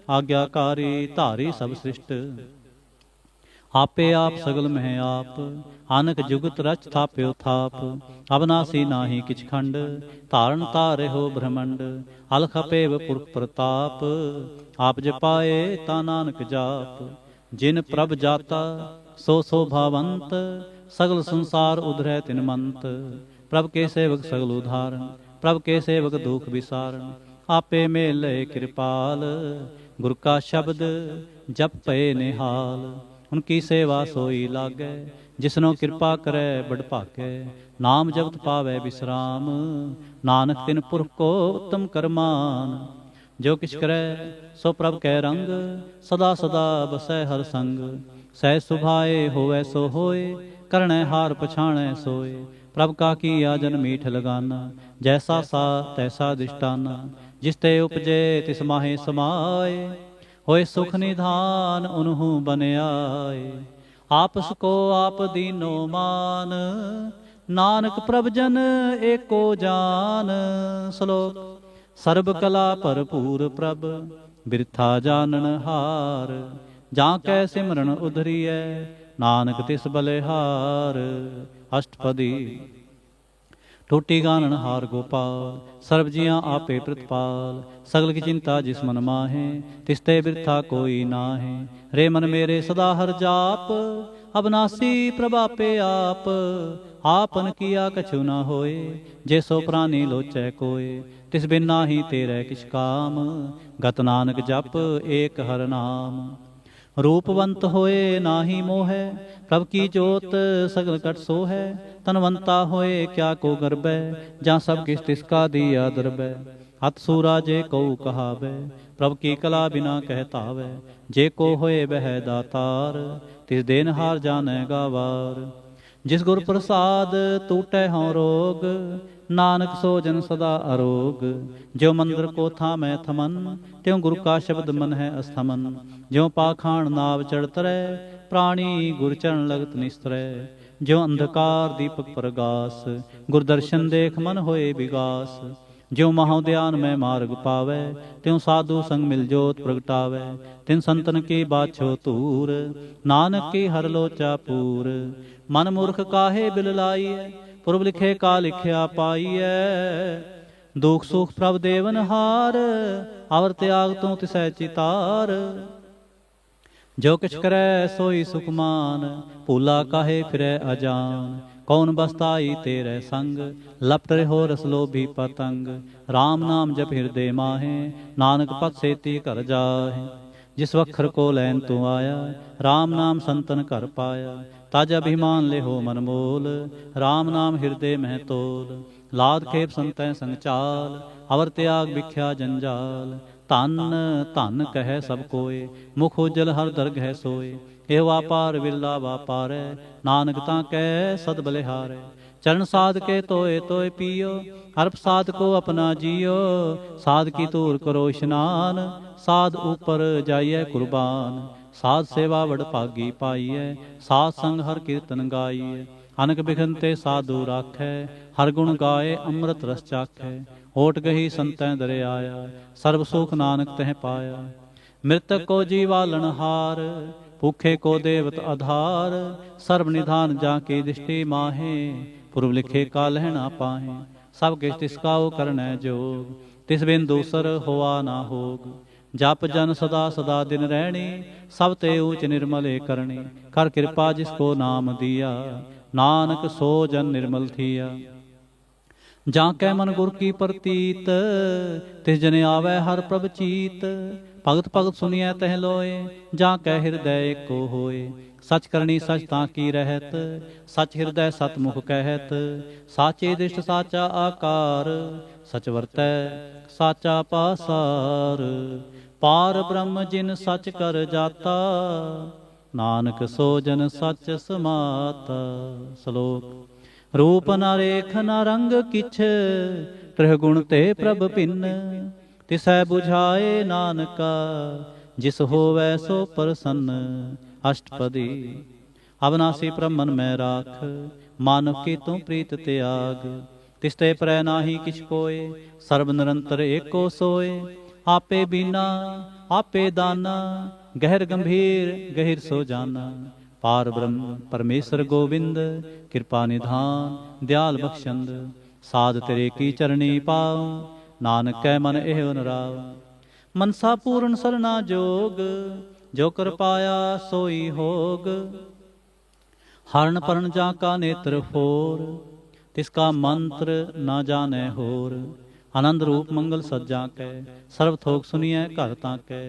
आज्ञाकारी धारी सब सृष्ट। आपे आप सगल मह आप, आनक जुगत रच थाप्यो थाप। अविनाशी नाहि किछ खंड, धारण तारे हो ब्रह्मंड। अलख अपेव पुरख प्रताप, आप जपाए ता नानक जाप। जिन प्रभ जाता सो शोभावंत, सगल संसार उधरै तिनमंत। प्रभ के सेवक सगल उधारण, प्रभ के सेवक दुख विसारण। आपे मेले कृपाल, गुर का शब्द जप पे निहाल। उनकी सेवा सोई लागै, जिसनो कृपा करै बड़ भागै। नाम जपत पावै विश्राम, नानक तिन पुरख को उत्तम करमान। जो किछ करै सो प्रभ कै रंग, सदा सदा बसै हर संग। सह सुभाए होवै सो होए, करणै हार पछाणै सोए। प्रभ का कीया जन मीठ लगाना, जैसा सा तैसा दृष्टाना। जिस ते उपजे तिस माहे समाए, होए सुख निधान उन्हु बन आए। आपस को आप दीनो मान, नानक प्रभ जन एको जान। श्लोक। सर्ब कला भरपूर प्रभ, बिरथा जानन हार। जाकै सिमरन उधरियै, नानक तिस बलिहार। अष्टपदी। टोटी गानन हार गोपाल, सर्ब जियां आपे प्रतिपाल। सगल की चिंता जिस मन माहे, तिसते बिरथा कोई नाहे। रे मन मेरे सदा हर जाप, अविनाशी प्रभापे आप। आपन किया कछु न होए, जे सो प्राणी लोचै कोय। तिस बिन नाहि तेरै किछ काम, गत नानक जप एक हर नाम। रूपवंत होए नाहि मोहै, प्रभ की जोत सगल कट सोहै। तनवंता होए क्या को गर्बै, जहाँ सब किस तिसका दिया दरबै। हथ सूरा जे कऊ कहावै, प्रभ की कला बिना कहतावै। जे को होए बह दातार, तिस देनहार जानै गावार। जिस गुर प्रसाद टूटै हों रोग, नानक सो जन सदा अरोग। ज्यों मंदिर को थामै थमन, त्यों गुरु का शब्द मन है अस्थमन। ज्यों पाखाण नाव चढ़त रै, प्राणी गुर चरण लगत निस्तरै। ज्यों अंधकार दीपक प्रगास, गुर दर्शन देख मन होए विगास। ज्यों महाध्यान में मार्ग पावै, त्यों साधु संग मिल जोत प्रगटावै। तिन संतन की बाछो तूर, नानक की हर लोचा पूर। मन मूर्ख काहे बिल लाइए, पुरब लिखे का लिखिया पाइए। दुख सुख प्रभ देवन हार, अवर त्याग तू तिसै चितार। जो किछ करै सोई सुखमान, भूला काहे फिरै अजान। कौन बसताई तेरे संग, लपट रहो रस लोभी पतंग। राम नाम जप हृदय माहे, नानक पथ सेती कर जाहे। जिस वखर को लैन तू आया, राम नाम संतन कर पाया। तज अभिमान ले हो मन मोल, राम नाम हृदय मह तोल। लाद खेप संतै संग चाल, अवर त्याग बिख्या जंजाल। धन धन कह सब कोय, मुख उजल हर दरगह सोय। एह वापार विरला वापारै, नानक तां कै सद बलिहारै। चरण साध के तोय तोय पियो, हर प्रसाद को अपना जियो। साध की तूर करो स्नान, साध ऊपर जाइए कुर्बान। साध सेवा बड़ भागी पाइए, साध संग हर कीर्तन गाइए। अनक बिघनते साधु राखै, हर गुण गाए अमृत रस चाखै। ओट गही संतै दरे आया, सर्व सुख नानक तह पाया। मृतक को जीवालन हार, भूखे को देवत आधार। सर्व निधान जाकी दृष्टि माहे, पूर्व लिखे का लहना पाहे। सब किछ तिसका वो करनै जोग, तिस बिन दूसर होआ ना होग। जप जन सदा सदा दिन रहणी, सब ते ऊच निर्मले करणी। कर कृपा जिसको नाम दिया, नानक सो जन निर्मल थिया। जाकै मन गुर की प्रतीत, तिस जन आवै हर प्रभ चीत। भगत भगत सुनिए तह लोए, जाकै हृदय एको होए। सच करनी सच ताकी रहत, सच हृदय सतमुख कहत। साचे दृष्ट साचा आकार, सच वरतै साचा पासार। पार ब्रह्म जिन सच कर जाता, नानक सो जन सच समाता। श्लोक। रूप न रेख न रंग किछ, त्रिगुण ते प्रभ भिन्न। तिसै बुझाए नानका, जिस होवै सो प्रसन्न। अष्टपदी। अविनाशी ब्रह्मन मैं राख, मानव की तू प्रीत त्याग। तिसते परै नाहि किछ कोय, सर्ब निरंतर एको सोय। आपे बीना आपे दाना, गहर गंभीर गहिर सो जाना। पार ब्रह्म परमेश्वर गोविंद, कृपा निधान दयाल बख्शंद। साध तेरे की चरणी पाओ, नानक कै मन एहो नराव। मनसा पूर्ण सरना जोग, जो कर पाया सोई होग। हरण परण जा का नेत्र फोर, तिसका मंत्र न जाने होर। आनंद रूप मंगल सज्जा कै, सर्व थोक सुनिए घर ताकै।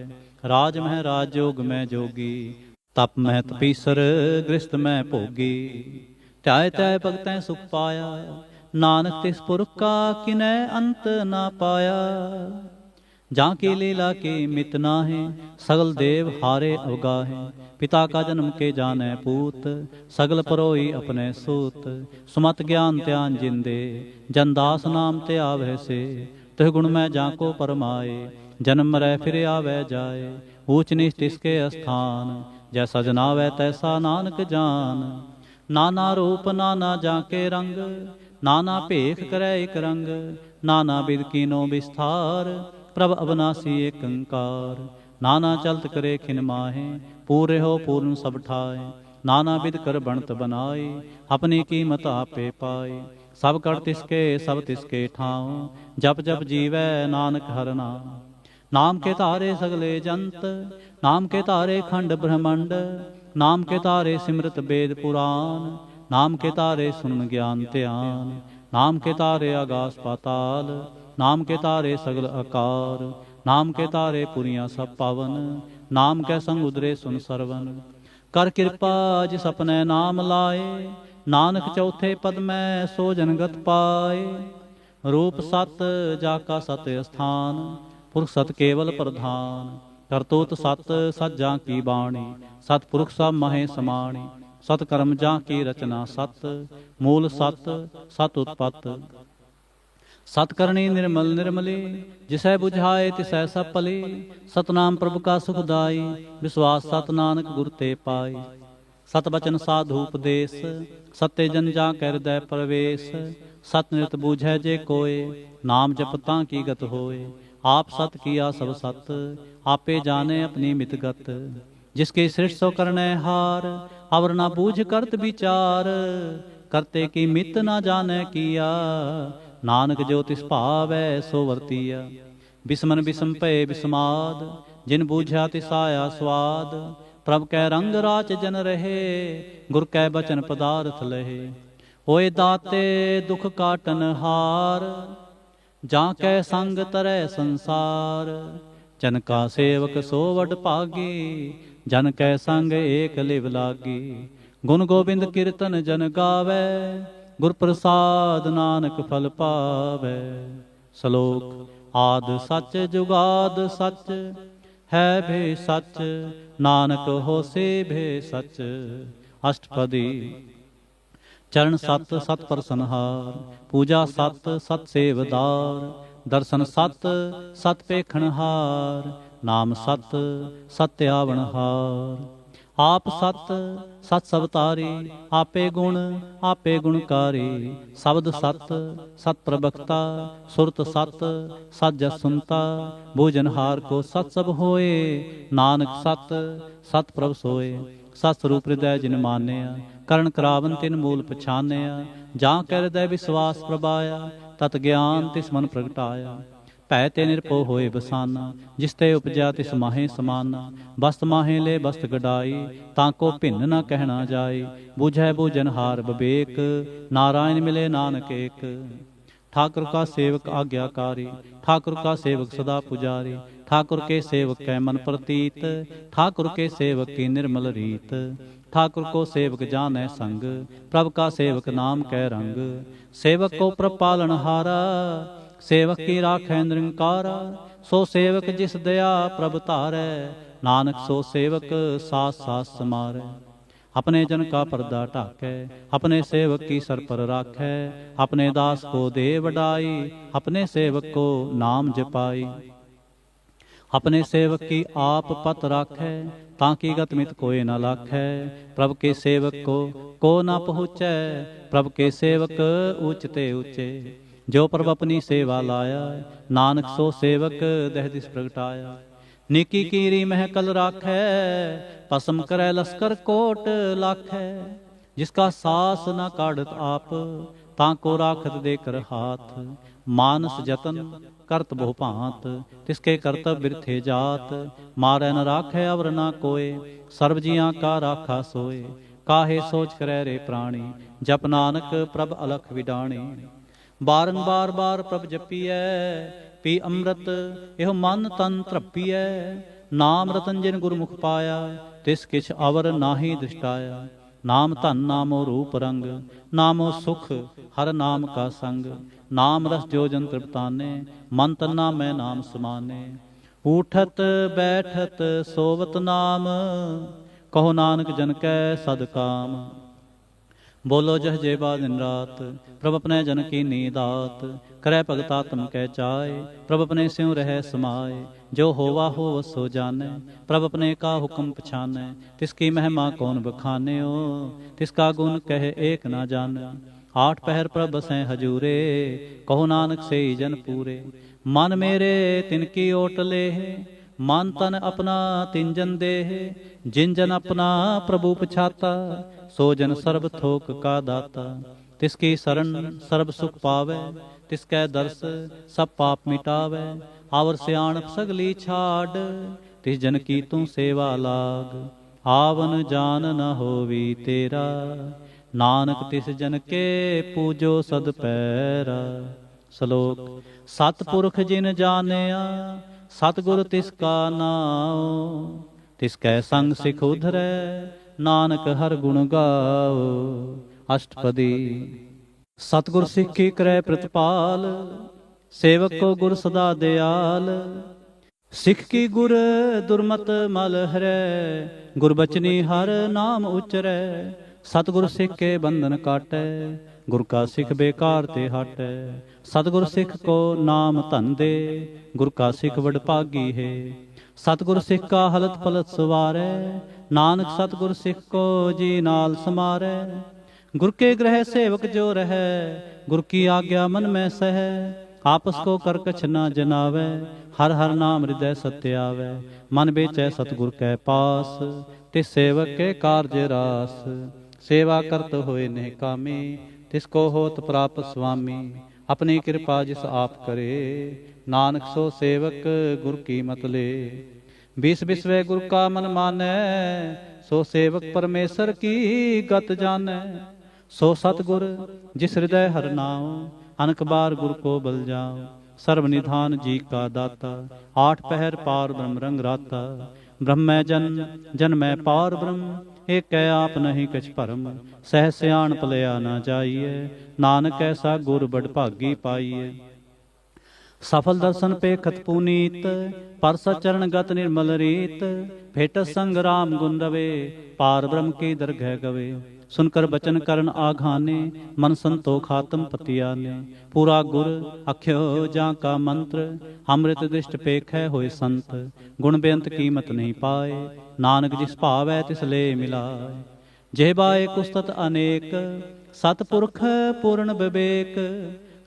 राज मह राज जोग में जोगी, तप मह तपीसर गृहस्थ में भोगी। त्याय त्याय भगतैं सुख पाया, नानक तिस पुरख का किनै अंत ना पाया। जाकी लीला की मित नाहि, सगल देव हारे अवगाहे। पिता का जन्म के जाने पूत, सगल परोई अपने सूत। सुमत ज्ञान त्यान जिंदे, जनदास नाम ते आवै से। तुह गुण में जाको परमाए, जन्म मरै फिर आवै जाए। ऊच नीच तिसके स्थान, जैसा जनावै तैसा नानक जान। नाना रूप नाना जाके रंग, नाना भेख करे एक रंग। नाना बिद कीनो विस्तार, प्रभ अविनाशी एक अंकार। नाना चलत करे खिन माहे, पूरे हो पूर्ण सब ठाए। नाना बिद कर बनत बनाए, अपनी कीमत आपे पाए। सब कर तिसके सब तिसके ठाऊं, जप जप जीवै नानक हर नाम। नाम के तारे सगले जंत, नाम के तारे खंड ब्रह्मंड। नाम के तारे सिमरत वेद पुराण, नाम के तारे सुन ज्ञान ध्यान। नाम के तारे आकाश पाताल, नाम के तारे सगल आकार। नाम के तारे पुरियां सब पावन, नाम के संग उदरे सुन सरवन। कर कृपा जिस अपने नाम लाए, नानक चौथे पद में सो जनगत पाए। रूप सत जाका सत स्थान, पुरख सत केवल प्रधान। करतूत सत सज्जा की बाणी, सतपुरुख सब महे समाणी। सतकर्म जा की रचना सत, मूल सत सत उत्पत। सतकरणी निर्मल निर्मली, जिसै बुझाए तिसै सब पली। सतनाम प्रभु का सुखदाई, विश्वास सत नानक गुर ते पाई। सत बचन साधु उपदेश, सत्य जन जा कर हृदय प्रवेश। सत नित बूझै जे कोय, नाम जपतां की गत होय। आप सत किया सब सत, आपे जाने अपनी मित गत। जिसकी सृष्टि सो करने हार, अवर ना बूझ करत विचार। करते की मित ना जाने किया, नानक जो तिस भावै सो वर्तिया। बिस्मन बिस्म भय बिस्माद, जिन बूझा तिस आया स्वाद। प्रभ कै रंग राच जन रहे, गुर कै बचन पदार्थ लहे। होए दाते दुख काटन हार, जा कै संग तरै संसार। जन का सेवक सो वड भागी, जन कै संग एक लिव लागी। गुण गोबिंद कीर्तन जन गावै, गुर प्रसाद नानक फल पावै। श्लोक। आद सच जुगाद सच, है भे सच। नानक होसे भे सच। अष्टपदी। चरण सत सत प्रसनहार, पूजा सत सत सेवदार। दर्शन सत सत पेखणहार, नाम सत सत्य आवनहार। आप सत सत सबतारी, आपे गुणकारी। शब्द सत सत प्रवक्ता, सुरत सत सत जस सुनता। भोजनहार को सत सब होए, नानक सत सत प्रभ सोए। सत स्वरूप हृदय जिन मानिया, करण करावन तिन मूल पछानिया। जा कै हृदय विश्वास प्रभाया, तत ज्ञान तिस मन प्रगटाया। भै ते निरभो होए बसाना, जिसते उपजा तिस माहे समाना। बस्त माहे ले बस्त गडाई, ताको भिन्न न कहना जाए। बूझै बूझनहार विवेक, नारायण मिले नानक एक। ठाकुर का सेवक आज्ञाकारी, ठाकुर का सेवक सदा पुजारी। ठाकुर के सेवक कै मन प्रतीत, ठाकुर के सेवक की निर्मल रीत। ठाकुर को सेवक जानै संग, प्रभ का सेवक नाम कै रंग। सेवक को प्रभ पालनहारा, सेवक की राखै निरंकारा। सो सेवक जिस दया प्रभ धारै, नानक सो सेवक सास सास समारै। अपने जन का पर्दा ढाकै, अपने सेवक की सर पर राखै। अपने दास को दे वडाई, अपने सेवक को नाम जपाई। अपने सेवक की आप पत राखै, ताकि गत मित कोय न लाखै। प्रभ के सेवक को न पहुँचै, प्रभ के सेवक ऊंचते ऊंचे। जो प्रभ अपनी सेवा लाया, नानक सो सेवक दह दिस प्रगटाया। निकी कीरी महकल राखै, पसम करै लश्कर कोट लाखै। जिसका सास न काढ़त आप, ताको राखत देकर हाथ। मानस जतन करत बहु भांत, तिसके करतब बिरथे जात। मारै न राखै अवर न कोय, सर्व जियां का राखा सोए। काहे सोच करै रे प्राणी, जप नानक प्रभ अलख विडाणी। बारंबार बार प्रभ जपीਐ, पी अमृत एहो मन तन तृप्पीਐ। नाम रतन जिन गुरमुख पाया, तिस किछ अवर नाहि दृष्टाया। नाम धन नामो रूप रंग, नामो सुख हर नाम का संग। नाम रस जो जन तृप्ताने, मन तन्ना मैं नाम समाने। उठत बैठत सोवत नाम, कहो नानक जन कै सद काम। बोलो जह जेबा दिन रात, प्रभ अपने जन की नीदात। करै भगत आत्म कै चाय, प्रभ अपने स्यों रह समाए। जो होवा हो सो जानै, प्रभ अपने का हुक्म पछानै। तिसकी महिमा कौन बखाने हो, तिसका गुण कह एक ना जानै। आठ पहर प्रभ बसें हजूरे, कहो नानक से ही जन पूरे। मन मेरे तिनकी ओट लेह, मन तन अपना तिन जन देह। जिन जन अपना प्रभु पछाता, सो जन सर्ब थोक का दाता। तिसकी शरण सर्ब सुख पावै, तिसकै दर्श सब पाप मिटावै। आवर सियाणप सगली छाड़, तिस जन की तू सेवा लाग। आवन जान न होवी तेरा, नानक तिस जन के पूजो सद पैरा। श्लोक। सतपुरख जिन जानिया, सतगुर तिसका नाओ। तिसकै संग सिख उधरै, नानक हर गुण गाओ। अष्टपदी। सतगुर सिख की करै प्रतिपाल, सेवक को गुर सदा दयाल। सिख की गुर दुर्मत मल हरै, गुरबचनी हर नाम उचरै। सतगुर सिख के बंधन काटै, गुर का सिख बेकार ते हटै। सतगुर सिख को नाम धन दे, गुर का सिख वडभागी है। सतगुर सिख का हलत पलत सवारै, नानक सतगुर सिख को जी नाल समारै। गुर के ग्रह सेवक जो रहै, गुर की आज्ञा मन में सह। आपस को कर कछ न जनावै, हर हर नाम हृदय सत्य आवै। मन बेचै सतगुर कै पास, तिस सेवक के कार्य रास। सेवा करत होए नेह कामी, तिसको होत प्राप स्वामी। अपनी कृपा जिस आप करे, नानक सो सेवक गुर की मत ले। बीस बिसवे गुर का मन मानै, सो सेवक परमेश्वर की गत जानै। सो सतगुर जिस हृदय हर नाम, अनक बार गुर को बल जाओ। सर्वनिधान जी का दाता, आठ पहर पार ब्रह्म रंग राता। ब्रह्मै जन जन मैं पार ब्रह्म, एक आप नहीं कछ भरम। सह सियाण पलया ना जाइए, नानक ऐसा गुर बड़ भागी पाइए। सफल दर्शन पेखत पुनीत, पर सचरण गत निर्मल रीत। भेट संग राम गुण रवे, पार ब्रह्म की दरगह गवे। सुनकर बचन करण आघाने, मन संतोख आत्म पतियाने। पूरा गुर अख्यो जा का मंत्र, अमृत दृष्ट पेखै होए संत। गुण बेअंत कीमत नहीं पाए, नानक जिस भावै तिस ले मिलाए। जेबाए कुस्तत अनेक, सतपुरख पूर्ण विवेक।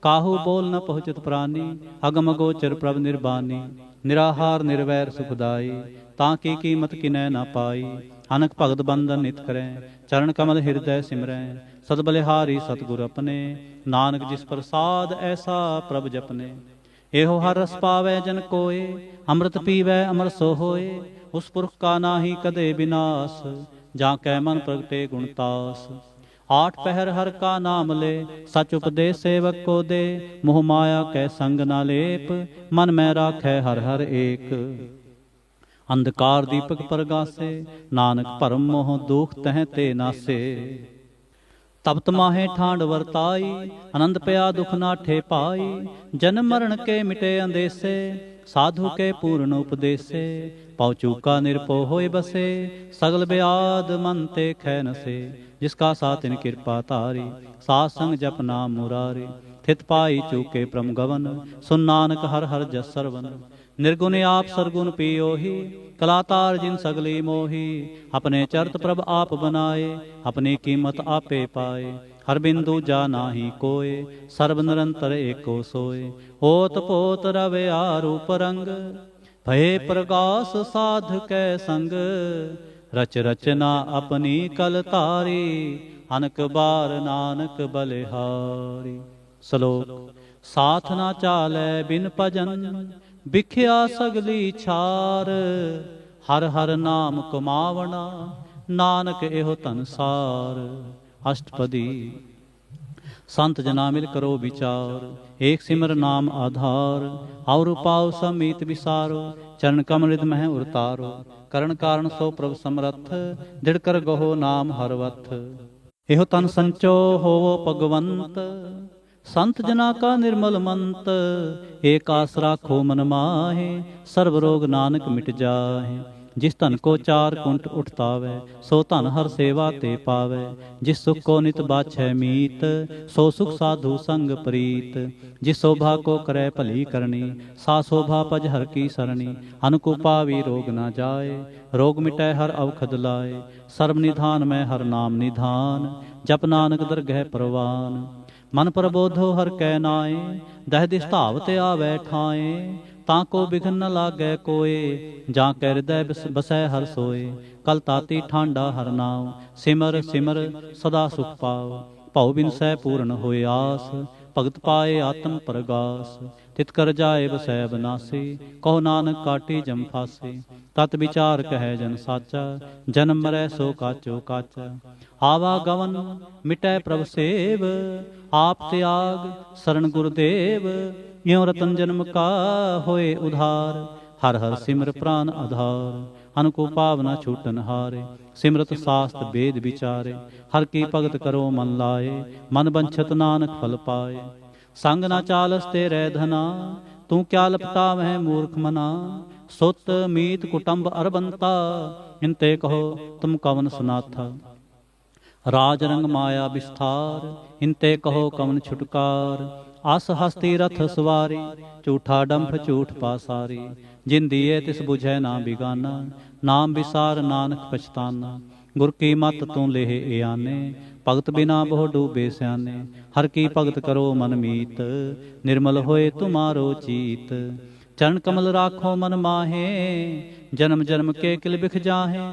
काहू बोल न पहुँचत प्राणी, अगम गोचर प्रभ निर्बानी। निराहार निर्वैर सुखदाई, ताकि कीमत किनै न पाई। अनक भगत बंदन नित करें, चरण कमल हृदय सिमरें। सद बलिहारी सतगुर अपने, नानक जिस प्रसाद ऐसा प्रभ जपने। एहो हर रस पावै जन कोय, अमृत पीवै अमर सो होए। उस पुरख का नाहि कदे विनाश, जाकै मन प्रगटे गुणतास। आठ पहर हर का नाम ले, सच उपदेश सेवक को दे। मोह माया कै संग ना लेप, मन में राखै हर हर एक। अंधकार दीपक परगासे, नानक भरम मोह दुख तह ते नासे। तपत माहे ठांड वरताई, आनंद पया दुख नाठे पाई। जन्म मरण के मिटे अंदेसे, साधु के पूर्ण उपदेसे। पाउ चूका निरपो होए बसे, सगल ब्याद मन ते खै नसे। जिसका साथ इन कृपा तारी, साथ संग जप नाम मुरारी। थित पाई चूके प्रम गवन, सुन नानक हर हर जस सरवन। निर्गुण आप सरगुण पियोहि, कलातार जिन सगली मोही। अपने चरत प्रभ आप बनाए, अपनी कीमत आपे पाए। हर बिंदु जा नाही कोय, सर्व निरंतर एको सोय। ओत पोत रवे आरूप रंग, भये प्रगास साध कै संग। रच रचना अपनी कल तारी, अनक बार नानक बलिहारी। श्लोक। साथ ना चालै बिन भजन, बिख्या सगली छार। हर हर नाम कमावना, नानक एहो धनसार। अष्टपदी। संत जना मिल करो विचार, एक सिमर नाम आधार। और पाओ समीत विसारो, चरण कमल रिद मह उरतारो। करण कारण सो प्रभ समरथ, दृढ़ कर गहो नाम हरवथ। एहो तन संचो होवो भगवंत, संत जना का निर्मल मंत। एक आस राखो मन माहे, सर्व रोग नानक मिट जाहे। जिस धन को चार कुंट उठतावै, सो धन हर सेवा ते पावै। जिस सुख को नित बाछै मीत, सो सुख साधु संग प्रीत। जिस शोभा को करे भली करनी, सा शोभा पज हर की सरणी। अनुकुपावी रोग न जाए, रोग मिटै हर अवखद लाए। सर्व निधान में हर नाम निधान, जप नानक दरगह परवान। मन प्रबोधो हर कै नाए, दह दिस धावत आवै ठाए। ताको बिघन न लागै कोय, जां कै हृदय बसै हर सोए। कल ताती ठांडा हर नाम, सिमर सिमर सदा सुख पाओ। भव बिनसै पूर्ण होए आस, भगत पाए आत्म परगास। तित कर जाए बसै बनासी, कहो नानक काटी जम फासे। तत विचार कहे जन साचा, जन्म मरै सो काचो काचा। आवागमन मिटै प्रभ सेव, आप त्याग शरण गुरुदेव। यों रतन जन्म का होए उधार, हर हर सिमर प्राण आधार। अनको पावना छूटन हारे, सिमरत शास्त्र वेद विचारे। हर की भगत करो मन लाए, मन बंछत नानक फल पाए। संग ना चालस तेरे धना, तू क्या लपटा वह मूर्ख मना। सुत मीत कुटुंब अरबंता, इनते कहो तुम कवन सुनाथा। राज रंग माया विस्तार, इनते कहो कवन छुटकार। आस हस्ती रथ सवारी, झूठा डंफ झूठ पासारी। जिन दिए तिस बुझै ना बिगाना, नाम विसार नानक पछताना। गुर की मत तू लेह आने, भगत बिना बहु डूबे स्याने। हर की भगत करो मन मीत, निर्मल होए तुम्हारो चीत। चरण कमल राखो मन माहे, जन्म जन्म के किल बिख जाहे।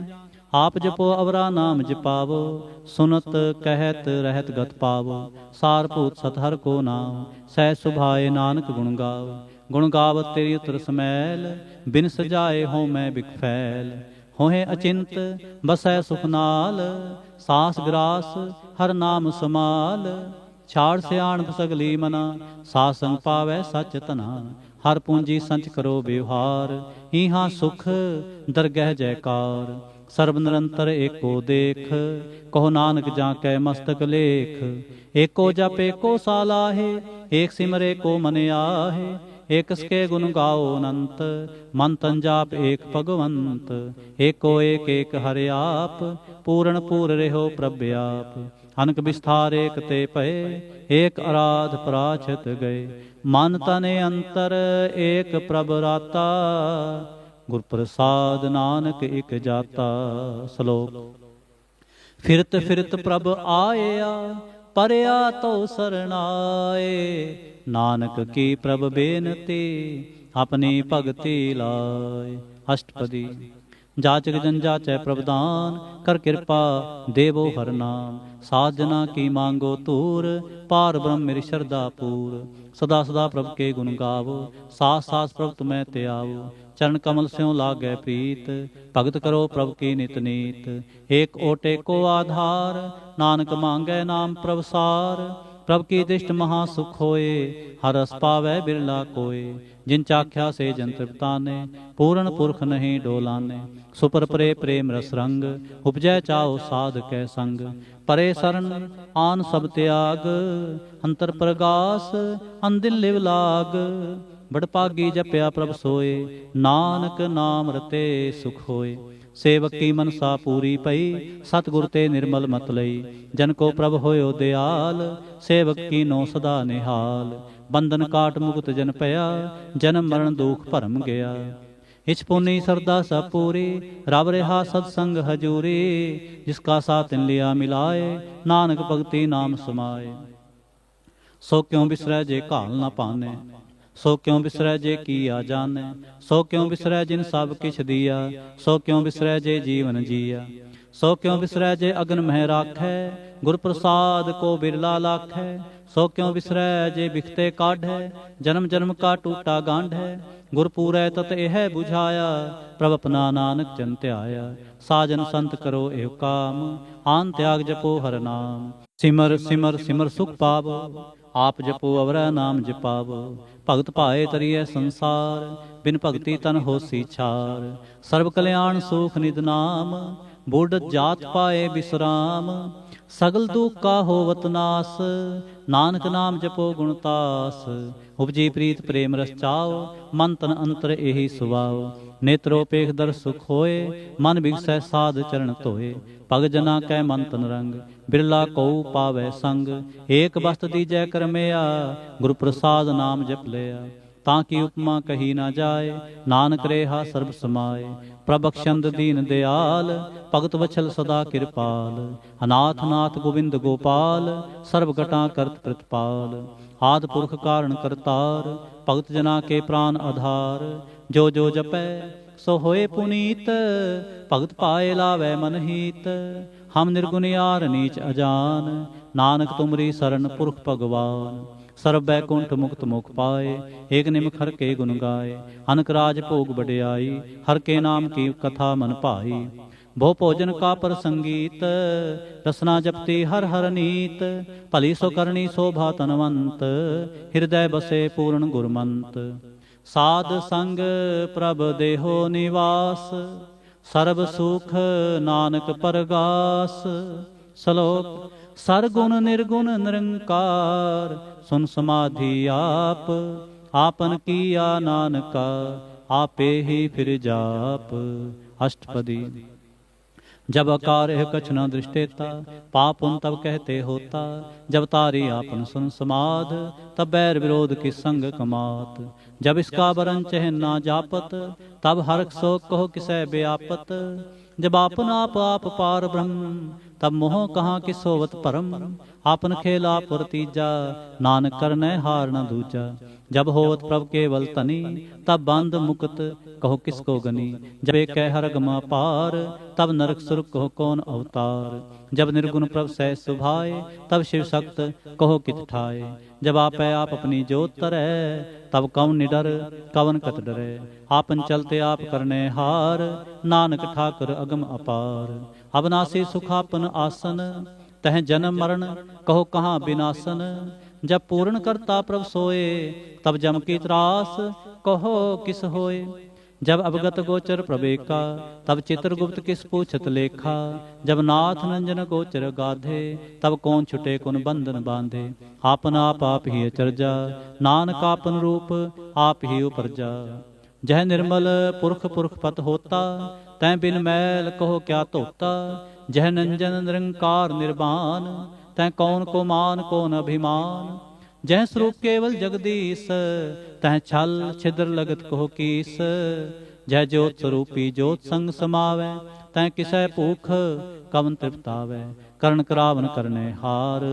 आप जपो अवरा नाम जपावो, सुनत कहत रहत गत पावो। सारभूत सतहर को नाम, सह सुभाए नानक गुण गाओ। गुण गावत तेरी उतर समैल, बिन सजाए हों मैं बिख फैल। होहे अचिंत बसै सुख नाल, सास ग्रास हर नाम समाल। छाड़ सियाण सगली मना, सासंग पावै सच तना। हर पूंजी संच करो व्यवहार, इहाँ सुख दरगह जयकार। सर्व निरंतर एको देख, कहो नानक जाकै मस्तक लेख। एको जप एको सालाहे, एक सिमर एको मन आहे। एक के गुण गाओ अनंत, मन तन जाप एक भगवंत। एको एक एक हरि आप, पूर्ण पूर रहो प्रभ आप। अनक विस्तार एक ते पए, एक आराध पराछत गए। मन तने अंतर एक प्रभ राता, गुर प्रसाद नानक एक जाता। श्लोक। फिरत फिरत प्रभ आया, परया तो सरनाए। नानक की प्रभ बेनती, अपनी भगति लाए। अष्टपदी। जाचक जन जाचै प्रभदान, कर कृपा देवो हर नाम। साधना की मांगो तूर, पार ब्रह्म मेरी श्रद्धा पूर। सदा सदा प्रभ के गुण गावो, सास सास प्रभ तुम्हें त्यावो। चरण कमल स्यों लागै प्रीत, भगत करो प्रभ की नित नीत। एक ओट एको आधार, नानक मांगै नाम प्रभ सार। प्रभ की दृष्ट महासुख होए, हर रस पावै बिरला कोय। जिन चाख्या से जन तृप्ताने, पूर्ण पुरख नहीं डोलाने। सुपर परे प्रेम रस रंग, उपजै चाओ साध कै संग। परे शरण आन सब त्याग, अंतर प्रगास अंदिल लिव लाग। बड़पागी जपया प्रभ सोए, नानक नाम रते सुख होए। सेवक की मनसा पूरी पई, सतगुर ते निर्मल मत लई। जन को प्रभ होयो दयाल, सेवक की नो सदा निहाल। बंधन काट मुक्त जन पया, जन्म मरण दुख भरम गया। इच पुनी सरदा सब पूरी, रब रिहा सत्संग हजूरी। जिसका साथ लिया मिलाए, नानक भगति नाम समाए। सो क्यों बिसरै जे घाल न पाने, सो क्यों बिसरै जे किया जाने। सो क्यों बिसरै जिन सब किछ दिया, सो क्यों बिसरै जे जीवन जिया। सो क्यों बिसरै जे अगन मह राखै, गुर प्रसाद को बिरला लाखै। सो क्यों बिसरै जे बिखते काढ़ै, जन्म जन्म का टूटा गांढ है। गुर पूरै तत एह बुझाया, प्रभ अपना नानक जन ध्याया। साजन संत करो एव काम, आन त्याग जपो हर नाम। सिमर सिमर सिमर सुख पावो, आप जपो अवरै नाम जपावो। भगत भाए तरिए संसार, बिन भगति तन होसी छार। सर्व कल्याण सुख निध नाम, बूढ़ जात पाए विश्राम। सगल दुख का होवत नास, नानक नाम जपो गुणतास। उपजी प्रीत प्रेम रस चाओ, मन तन अंतर एही सुभाओ। नेत्रोपेख दर सुख होए, मन बिगसै साध चरण धोए। भग जना कै मन तन रंग, बिरला कऊ पावै संग। एक बस्त दीजै करमया, गुरु प्रसाद नाम जप लिया। ताकि उपमा कही ना जाए, नानक रेहा सर्ब समाए। प्रबक्षंद दीन दयाल, भगत वछल सदा कृपाल। अनाथ नाथ गोविंद गोपाल, सर्व घटा करत प्रतिपाल। आद पुरख कारण करतार, भगत जना के प्राण आधार। जो जो जपै सो होए पुनीत, भगत पाए लावै मन हीत। हम निर्गुण यार नीच अजान, नानक तुमरी शरण पुरख भगवान। सर्व बैकुंठ मुक्त मुख पाए, एक निमख हर के गुण गाए। अनक राज भोग बड़ियाई, हर के नाम की कथा मन भाई। भो भोजन का पर संगीत, रसना जपती हर हर नीत। भली सो करनी शोभा तनवंत, हृदय बसे पूर्ण गुरमंत। साध संग प्रभ देहो निवास, सर्ब सुख नानक परगास। श्लोक सरगुण निर्गुण निरंकार, सुन समाधि आप। आपन किया नानका, आपे ही फिर जाप। अष्टपदी। जब अकार है कछ न दृष्टेता, पाप उन तब कहते होता। जब तारी आपन सुन समाध, तब बैर विरोध की संग कमात। जब इसका बरन चह ना जापत, तब हरख शोक कहो किसै व्यापत। जब आपन आप पार ब्रह्म, तब मोह कहाँ कि सोवत परम। आपन खेला पुरतीजा, नानक करनै हार न दूजा। जब होवत प्रभ केवल तनी, तब बंद मुक्त कहो किसको गनी। जब एक हर गमा पार, तब नरक सुर कहो कौन अवतार। जब निर्गुण प्रभ सह सुभाए, तब शिव सक्त कहो कित ठाए। जब आपै आप अपनी जोत तरै, तब कौन निडर कवन कत डरै। आपन चलते आप करने हार, नानक ठाकुर अगम अपार। अविनाशी सुखापन आसन, तह जन्म मरण कहो कहाँ विनाशन। जब पूर्ण करता प्रभ सोए, तब जम की त्रास कहो किस होए। जब अवगत गोचर प्रवेका, तब चित्रगुप्त किस पूछत लेखा। जब नाथ नंजन गोचर गाधे, तब कौन छुटे कुन बंधन बांधे। आपन आप ही अचरजा, नानक आपन रूप आप ही उपरजा। जह निर्मल पुरख पुरख पत होता, तै बिन मैल कहो क्या धोता। जह नंजन निरंकार निर्वाण, तै कौन को मान कौन अभिमान। जह स्वरूप केवल जगदीश, तह छल छिद्र लगत कहो कीस। जह ज्योत स्वरूपी ज्योत संग समावै, तै किसै भूख कवन तृप्तावै। करण करावन करने हार,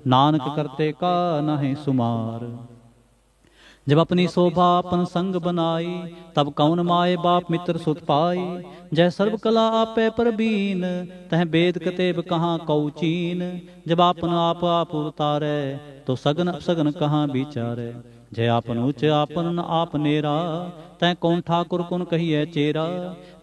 नानक करते का नाहि सुमार। जब अपनी शोभा अपन संग बनाई, तब कौन माए बाप मित्र सुत पाई। जय सर्व कला आपे परबीन, तह वेद कतेब कहाँ कऊ चीन। जब आपन आप उतारे, तो सगन अपसगन कहाँ विचारे। जय आपन उच्च आपन आप नेरा, तै कौन ठाकुर कुन कहिए चेरा।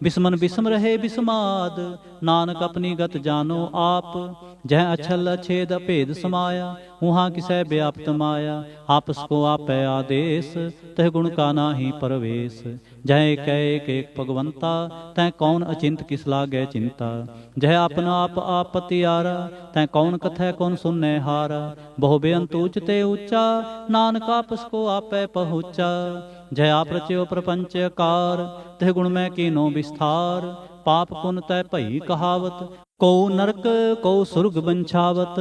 बिस्मन बिस्म रहे बिस्माद, नानक अपनी गत जानो आप। जह अछल अछेद अभेद समाया, उहाँ किसै व्याप्त माया। आपस को आपै आदेश, तह गुण का नाहि परवेश। जह एक एक भगवंता, तै कौन अचिंत किस लागे चिंता। जह आपन आप पतियारा, तै कौन कथै कौन सुनने हारा। बहु बेअंत ऊंच ते ऊंचा, नानक आपस को आपै पहुँचा। जय आप रच्यो प्रपंच कार, तह गुण में कीनो विस्तार। पाप पुन तै भई कहावत। को नरक को सुरग बंछावत,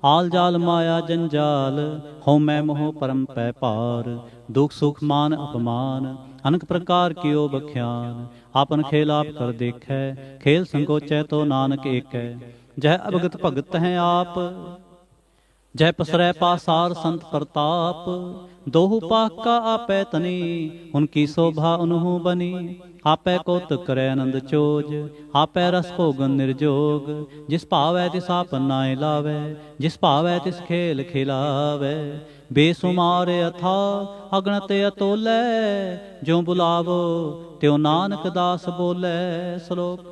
आल जाल माया जंजाल। हो मैं मोह परम पै पार, दुख सुख मान अपमान। अनक प्रकार कियो बख्यान, आपन खेल आप कर देखै। खेल संकोचै तो नानक एकै, जह अवगत भगत हैं आप। जय पसरै पासार संत प्रताप, दोहु पाक का आपै तनी। उनकी शोभा उन्हु बनी, आपै कौतुक करे आनंद चोज। आपै रस भोगन निर्जोग, जिस भावै तिस आपन नाय लावै। जिस भावै तिस खेल खिलावै, बेसुमार अथा अगणत अतोलै। ज्यों बुलावो त्यों नानक दास बोलै। श्लोक।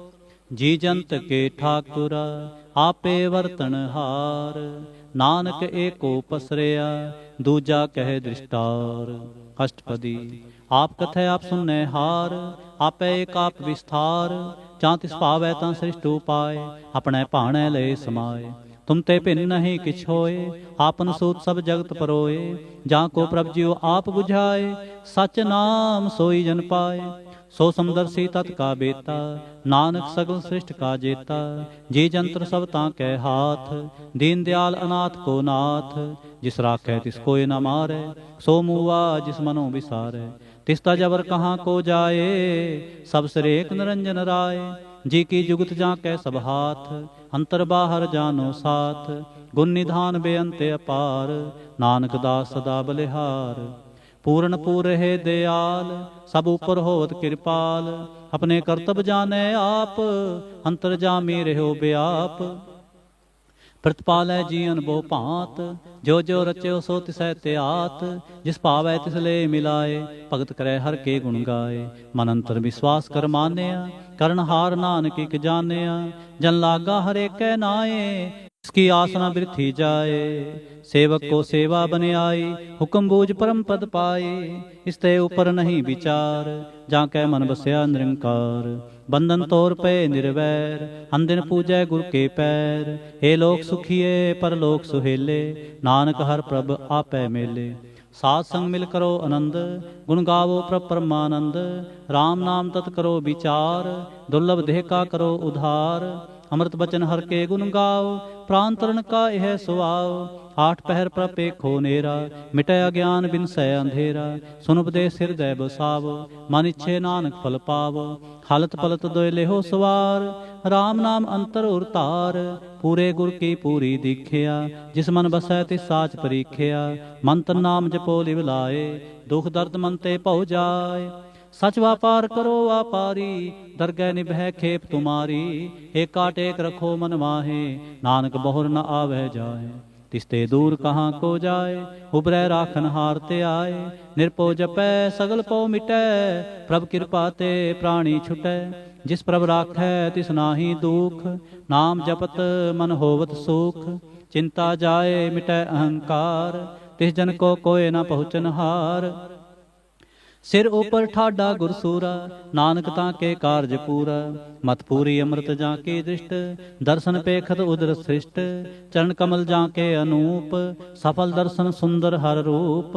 जी जंत के ठाकुरा, आपे वर्तन हार। नानक एको पसरिया, दूजा कह दृष्टार। अष्टपदी। आप कथै आप सुनने हार, आपै एक आप विस्तार। जां तिस भावै तां सृष्ट उपाय, अपने भाणै लय समाय। तुम ते भिन्न नहीं किछ होए, आपन सूत सब जगत परोए। जां को प्रभ जियो आप बुझाए, सच नाम सोई जन पाए। सो समदर्शी तत् का बेता, नानक सगल सृष्ट का जेता। जी जंत्र सब तां कै हाथ, दीन दयाल अनाथ को नाथ। जिस राखै तिस कोय न मारै, सो मुआ जिस मनो विसारै। तिसता जबर कहाँ को जाए, सब सिर एक निरंजन राय। जी की जुगत जां कै सब हाथ, अंतर बाहर जानो साथ। गुण निधान बेअंत अपार, नानक दास सदा बलिहार। पूर्ण पूर है दयाल, सब ऊपर होवत कृपाल। अपने करतब जाने आप, अंतर जामी रहो व्याप। प्रतिपालै जीवन बहु भांत, जो जो रच्यो सो तिसै त्यात। जिस भावै तिस ले मिलाए, भगत करे हर के गुण गाए। मन अंतर विश्वास कर मानया, करन हार नानक इक जानिया। जन लागा हर एकै नाए, इसकी आसना बिरथी जाए। सेवक को सेवा बन आई, हुक्म बूझ परम पद पाए। इसते ऊपर नहीं विचार, जाकै मन बसया निरंकार। बंधन तोर पे निर्वैर, अंदिन पूजै गुर के पैर। हे लोक सुखिए परलोक सुहेले, नानक हर प्रभ आपै मेले। साध संग मिल करो आनंद, गुण गावो प्रभ परमानंद। राम नाम तत् करो विचार, दुर्लभ देह का करो उधार। अमृत बचन हर के गुण गाओ, प्राण तरण का यह सुआओ। आठ पहर प्रभ पेखो नेरा, मिटै अज्ञान बिनसै अंधेरा। सुन उपदेश हृदय बसावो, मन इच्छे नानक फल पावो। हालत पलत दोय लेहो सवार, राम नाम अंतर उरतार। पूरे गुर की पूरी दीखिया, जिस मन बसै तिस साच परीखिया। मन तन नाम जपो लिव लाए, दुख दर्द मन ते भौ जाए। सच व्यापार करो व्यापारी, दरगह निभै खेप तुम्हारी। एका टेक रखो मन माहे, नानक बहुर न आवह जाए। तिसते दूर कहाँ को जाए, उबरै राखन हार ते आए। निरपो जपै सगल पौ मिटै, प्रभ कृपा ते प्राणी छुटै। जिस प्रभ राखै तिस नाहि दुख, नाम जपत मन होवत सुख। चिंता जाए मिटै अहंकार, तिस जन को कोय न पहुँचन हार। सिर ऊपर ठाडा गुरसूरा, नानक ताके कारज पूरा। मत पूरी अमृत जाके दृष्ट, दर्शन पेखत उदर सृष्ट। चरण कमल जाके अनूप, सफल दर्शन सुंदर हर रूप।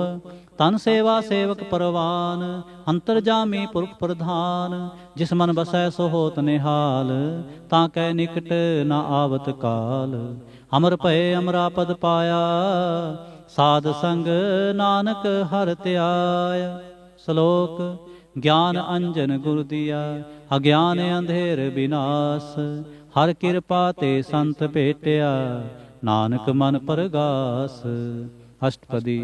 तन सेवा सेवक परवान, अंतर जामी पुरख प्रधान। जिस मन बसै सो होत निहाल, ताकै निकट न आवत काल। अमर भय अमरा पद पाया, साध संग नानक हर त्याया। श्लोक। ज्ञान अंजन गुर दिया, अज्ञान अंधेर विनाश। हर कृपा ते संत भेटिया, नानक मन परगास। अष्टपदी।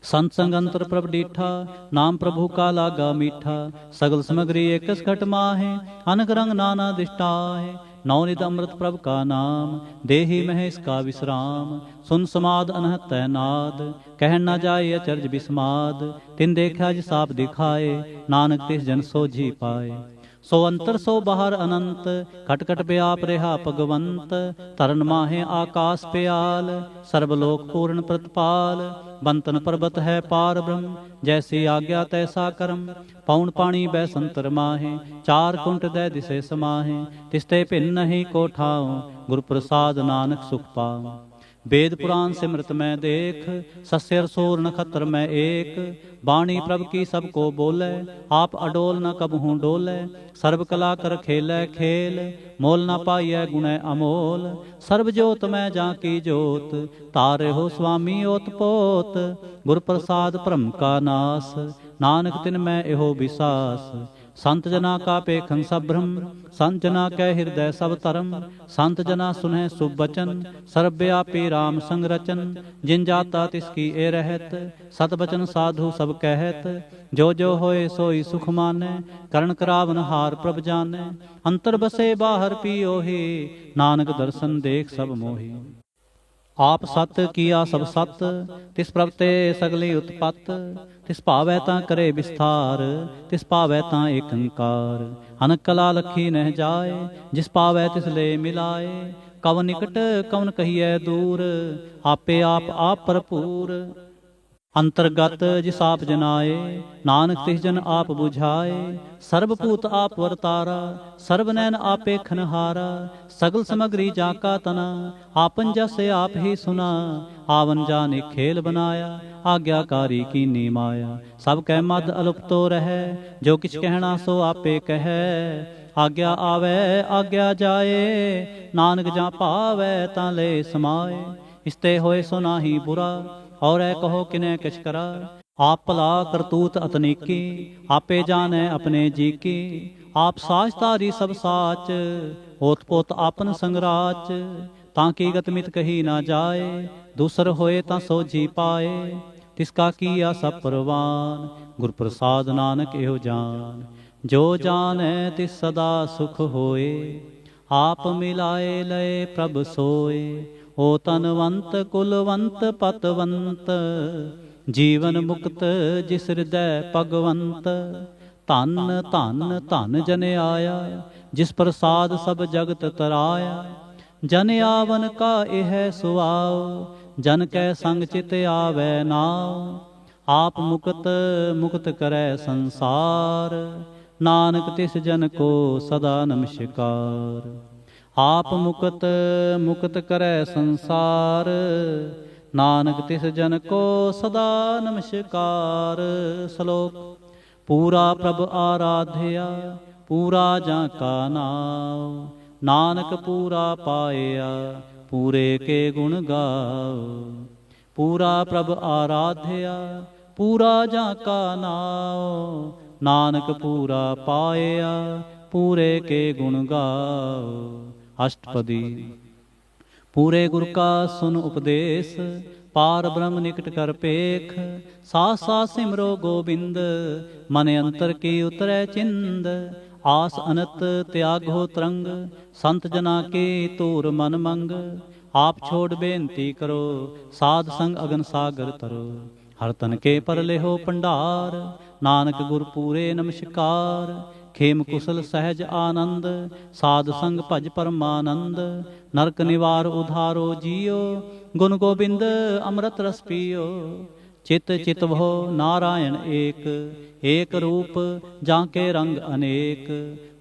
संत संग अंतर प्रभ डीठा, नाम प्रभु का लागा मीठा। सगल समग्री एकस घट माहे, अनक रंग नाना दिष्टाहे। नवनिध अमृत प्रभ का नाम, देहि महेश का विश्राम। सुन समाद अनहत नाद, कह न जाय अचरज विस्माद। तिन देखा जिस आप दिखाए, नानक तिस जन सोझी पाए। सो अंतर सो बाहर अनंत, खट खट व्याप रहा भगवंत। तरन माहे आकाश प्याल, सर्वलोक पूर्ण प्रतिपाल। बंतन पर्वत है पार ब्रह्म, जैसी आज्ञा तैसा कर्म। पौन पानी बैसंतर माहे, चार कुंट दै दिसे समाहे। तिसते भिन्न नहीं को ठाऊं, गुर प्रसाद नानक सुख पाऊं। वेद पुराण सिमरत मैं देख, सस्यर सोर नखत्र मैं एक। बाणी प्रभ की सबको बोले, आप अडोल न कबहूँ डोले। सर्व कला कर खेलै खेल, मोल न पाइयै गुणै अमोल। सर्व जोत मैं जाकी जोत, तारे हो स्वामी ओत पोत। गुर प्रसाद भ्रम का नास, नानक तिन मैं एहो विसास। संत जना का पेखन सब भ्रम, संत जना कै हृदय सब धर्म। संत जना सुनह शुभ बचन, सर्वव्यापी राम संग रचन। जिन जाता तिसकी ए रहत, सत बचन साधु सब कहत। जो जो होए सोई सुख मानै, करण करावन हार प्रभ जानै। अंतर बसे बाहर पियोहि, नानक दर्शन देख सब मोहि। आप सत किया सब सत, तिस प्रभ ते सगली उत्पत। तिस भावै तां करे विस्तार, तिस भावै तां एक अंकार। अनक कला लखी नह जाए, जिस पावै तिस ले मिलाए। कवन निकट कवन कहिए दूर, आपे आप भरपूर। अंतर्गत जिस आप जनाए, नानक तिस जन आप बुझाए। सर्वभूत आप वरतारा, सर्वनैन आपे खनहारा। सगल समग्री जाका तना, आपन जस आप ही सुना। आवन जाने खेल बनाया, आज्ञाकारी की नीमाया। सब कह मद अलुप्तो रहे, जो किछ कहना सो आपे कहे। आज्ञा आवे आज्ञा जाए, नानक जा पावै तां ले समाए। इसते होए सो नाही बुरा, और ऐ कहो किने किछ करा। आप भला करतूत अतनीकी, आपे जाने अपने जी की। आप साच तारी सब साच, ओत पोत आपन संगराच। ताकि गतमित कही ना जाए, दूसर होए तां सो जी पाए। तिसका किया सब परवान, गुर प्रसाद नानक एहो जान। जो जाने तिस सदा सुख होए, आप मिलाए लय प्रभ सोए। ओ तनवंत कुलवंत पतवंत, जीवन मुक्त जिस हृदय भगवंत। धन धन धन जन आया, जिस प्रसाद सब जगत तराया। जन आवन का एह सुआओ, जन कै संग चित आवे नाव। आप मुक्त मुक्त करै संसार, नानक तिस जन को सदा नमस्कार। आप मुक्त मुक्त करै संसार, नानक तिस जन को सदा नमस्कार। श्लोक। पूरा प्रभ आराध्या, पूरा जाका नाम। नानक पूरा पाया, पूरे के गुण गाओ। पूरा प्रभ आराध्या, पूरा जाका नाम। नानक पूरा पाया, पूरे के गुण गाओ। अष्टपदी। पूरे गुर का सुन उपदेश, पार ब्रह्म निकट कर पेख। सास सास सिमरो गोबिंद, मन अंतर की उतरै चिंद। आस अनत त्यागो तरंग, संत जना के तूर मन मंग। आप छोड़ बेनती करो, साध संग अगन सागर तरो। हर तन के पर लेहो भंडार, नानक गुर पूरे नमस्कार। खेम कुशल सहज आनंद, साध संग भज परमानंद। नरक निवार उधारो जियो, गुण गोबिंद अमृत रस पियो। चित चित भो नारायण एक, एक रूप जाके रंग अनेक।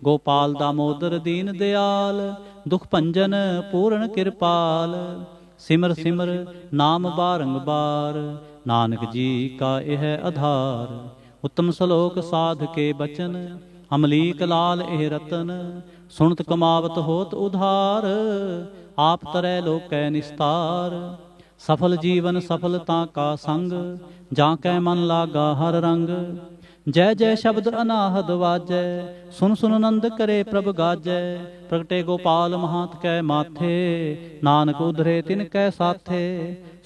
गोपाल दामोदर दीन दयाल, दुख भंजन पूर्ण कृपाल। सिमर सिमर नाम बारंबार, नानक जी का यह आधार। उत्तम श्लोक साध के बचन, अमलीक लाल एह रतन। सुनत कमावत होत उधार, आप तरै लोकै निस्तार। सफल जीवन सफलता का संग, जाकै मन लागा हर रंग। जय जय शब्द अनाहद वाजै, सुन सुन नंद करे प्रभ गाजै। प्रगटे गोपाल महात कै माथे, नानक उधरे तिन कै साथे।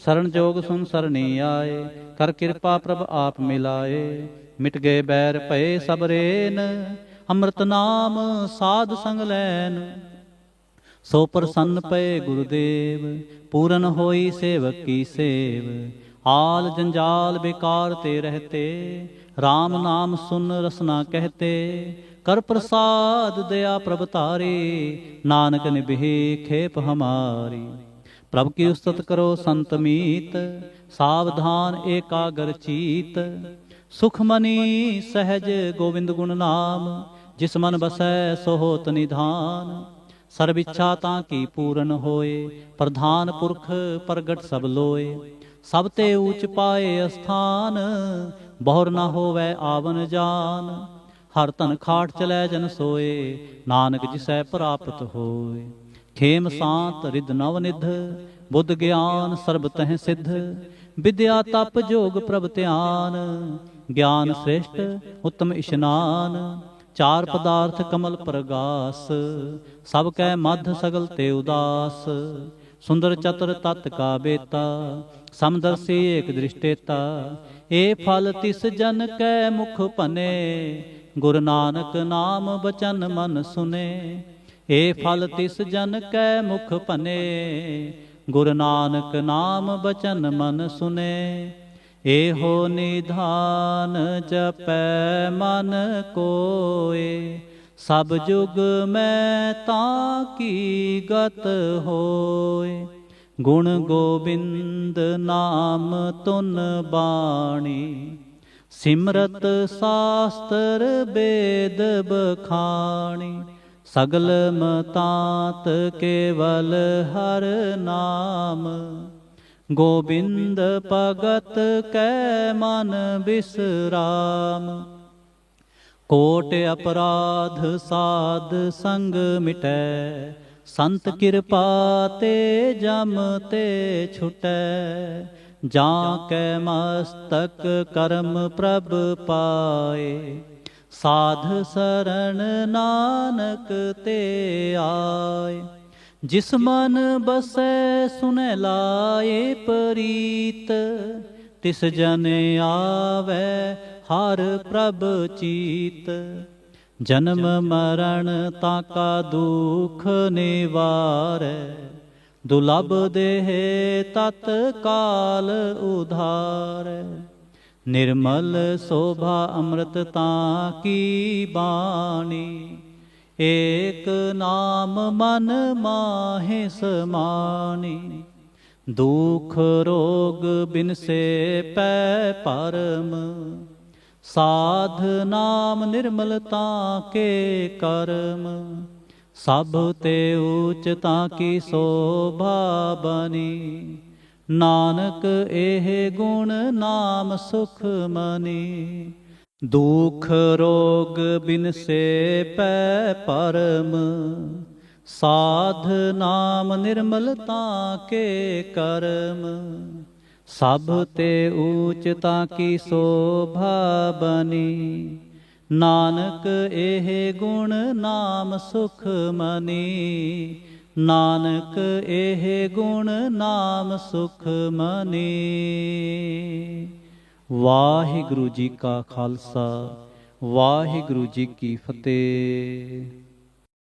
शरण जोग सुन सरनी आए, कर कृपा प्रभ आप मिलाए। मिट गए बैर भये सब रेन, अमृत नाम साध संग लैन। सो प्रसन्न पए गुरुदेव, पूरन होई सेवक की सेव। आल जंजाल बेकार ते रहते, राम नाम सुन रसना कहते। कर प्रसाद दया प्रभ तारी, नानक निभे खेप हमारी। प्रभ की उस्तत करो संत मीत, सावधान एकाग्र चीत। सुखमनी सहज गोविंद गुण नाम, जिस मन बसै सो होत निधान। ਸਰਬ ਇੱਛਾ ਤਾਂ ਕੀ ਪੂਰਨ ਹੋਏ। ਪ੍ਰਧਾਨ ਪੁਰਖ ਪ੍ਰਗਟ ਸਭ ਲੋਏ। ਸਭ ਤੇ ਊਚ ਪਾਏ ਅਸਥਾਨ, ਬਹੁਰ ਨਾ ਹੋਵੈ ਆਵਨ ਜਾਨ। ਹਰ ਧਨ ਖਾਟ ਚਲੈ ਜਨ ਸੋਏ, ਨਾਨਕ ਜਿਸੈ ਪ੍ਰਾਪਤ ਹੋਏ। ਖੇਮ ਸਾਂਤ ਰਿਦ ਨਵ ਨਿਧ, ਬੁੱਧ ਗਿਆਨ ਸਰਬ ਤਹਿ ਸਿੱਧ। ਵਿਦਿਆ ਤਪ ਜੋਗ ਪ੍ਰਭ ਧਿਆਨ, ਗਿਆਨ ਸ੍ਰੇਸ਼ਟ ਉੱਤਮ ਇਸ਼ਨਾਨ। ਚਾਰ ਪਦਾਰਥ ਕਮਲ ਪ੍ਰਗਾਸ, ਸਭ ਕੈ ਮਧ ਸਗਲ ਤੇ ਉਦਾਸ। ਸੁੰਦਰ ਚਤੁਰ ਤਤ ਕਾ ਬੇਤਾ, ਸਮਦਰਸੀ ਏਕ ਦ੍ਰਿਸ਼ਟੇਤਾ। ਏ ਫਲ ਤਿਸ ਜਨ ਕੈ ਮੁਖ ਭਨੇ, ਗੁਰ ਨਾਨਕ ਨਾਮ ਬਚਨ ਮਨ ਸੁਨੇ। ਏ ਫਲ ਤਿਸ ਜਨ ਕੈ ਮੁਖ ਭਨੇ, ਗੁਰ ਨਾਨਕ ਨਾਮ ਬਚਨ ਮਨ ਸੁਨੇ। ਏਹੋ ਨਿਧਾਨ ਜਪੈ ਮਨ ਕੋਏ, ਸਭ ਜੁਗ ਮੈਂ ਤਾਂ ਕੀ ਗਤ ਹੋਏ। ਗੁਣ ਗੋਬਿੰਦ ਨਾਮ ਤੁਨ ਬਾਣੀ, ਸਿਮਰਤ ਸਾਸਤਰ ਬੇਦ ਬਖਾਣੀ। ਸਗਲ ਮਤਾਂਤ ਕੇਵਲ ਹਰ ਨਾਮ, ਗੋਬਿੰਦ ਭਗਤ ਕੈ ਮਨ ਬਿਸਰਾਮ। ਕੋਟ ਅਪਰਾਧ ਸਾਧ ਸੰਗ ਮਿਟੈ, ਸੰਤ ਕਿਰਪਾ ਤੇ ਜਮ ਤੇ ਛੁਟੈ। ਜਾਂ ਕੈ ਮਸਤਕ ਕਰਮ ਪ੍ਰਭ ਪਾਏ, ਸਾਧ ਸਰਣ ਨਾਨਕ ਤੇ ਆਏ। ਜਿਸ ਮਨ ਬਸੈ ਸੁਨੈ ਲਾਏ ਪ੍ਰੀਤ, ਤਿਸ ਜਨ ਆਵੈ ਹਰ ਪ੍ਰਭ ਚੀਤ। ਜਨਮ ਮਰਨ ਤਾਂ ਕਾ ਦੁਖ ਨਿਵਾਰੈ, ਦੁਲਭ ਦੇਹ ਤਤ ਕਾਲ ਉਧਾਰੈ। ਨਿਰਮਲ ਸੋਭਾ ਅੰਮ੍ਰਿਤ ਤਾਂ ਕੀ ਬਾਣੀ, ਏਕ ਨਾਮ ਮਨ ਮਾਹਿ ਸਮਾਣੀ। ਦੁਖ ਰੋਗ ਬਿਨਸੇ ਪੈ ਭਰਮ, ਸਾਧ ਨਾਮ ਨਿਰਮਲ ਤਾਂ ਕੇ ਕਰਮ। ਸਭ ਤੇ ਊਚ ਤਾਂ ਕੀ ਸੋਭਾ ਬਨੀ, ਨਾਨਕ ਇਹ ਗੁਣ ਨਾਮ ਸੁਖ ਮਨੀ। ਦੁਖ ਰੋਗ ਬਿਨਸੇ ਪੈ ਭਰਮ, ਸਾਧ ਨਾਮ ਨਿਰਮਲ ਤਾਂ ਕੇ ਕਰਮ। ਸਭ ਤੇ ਊਚ ਤਾਂ ਕੀ ਸੋਭਾ ਬਨੀ, ਨਾਨਕ ਇਹ ਗੁਣ ਨਾਮ ਸੁਖ ਮਨੀ। ਨਾਨਕ ਇਹ ਗੁਣ ਨਾਮ ਸੁਖ ਮਨੀ। ਵਾਹਿਗੁਰੂ ਜੀ ਕਾ ਖਾਲਸਾ, ਵਾਹਿਗੁਰੂ ਜੀ ਕੀ ਫਤਿਹ।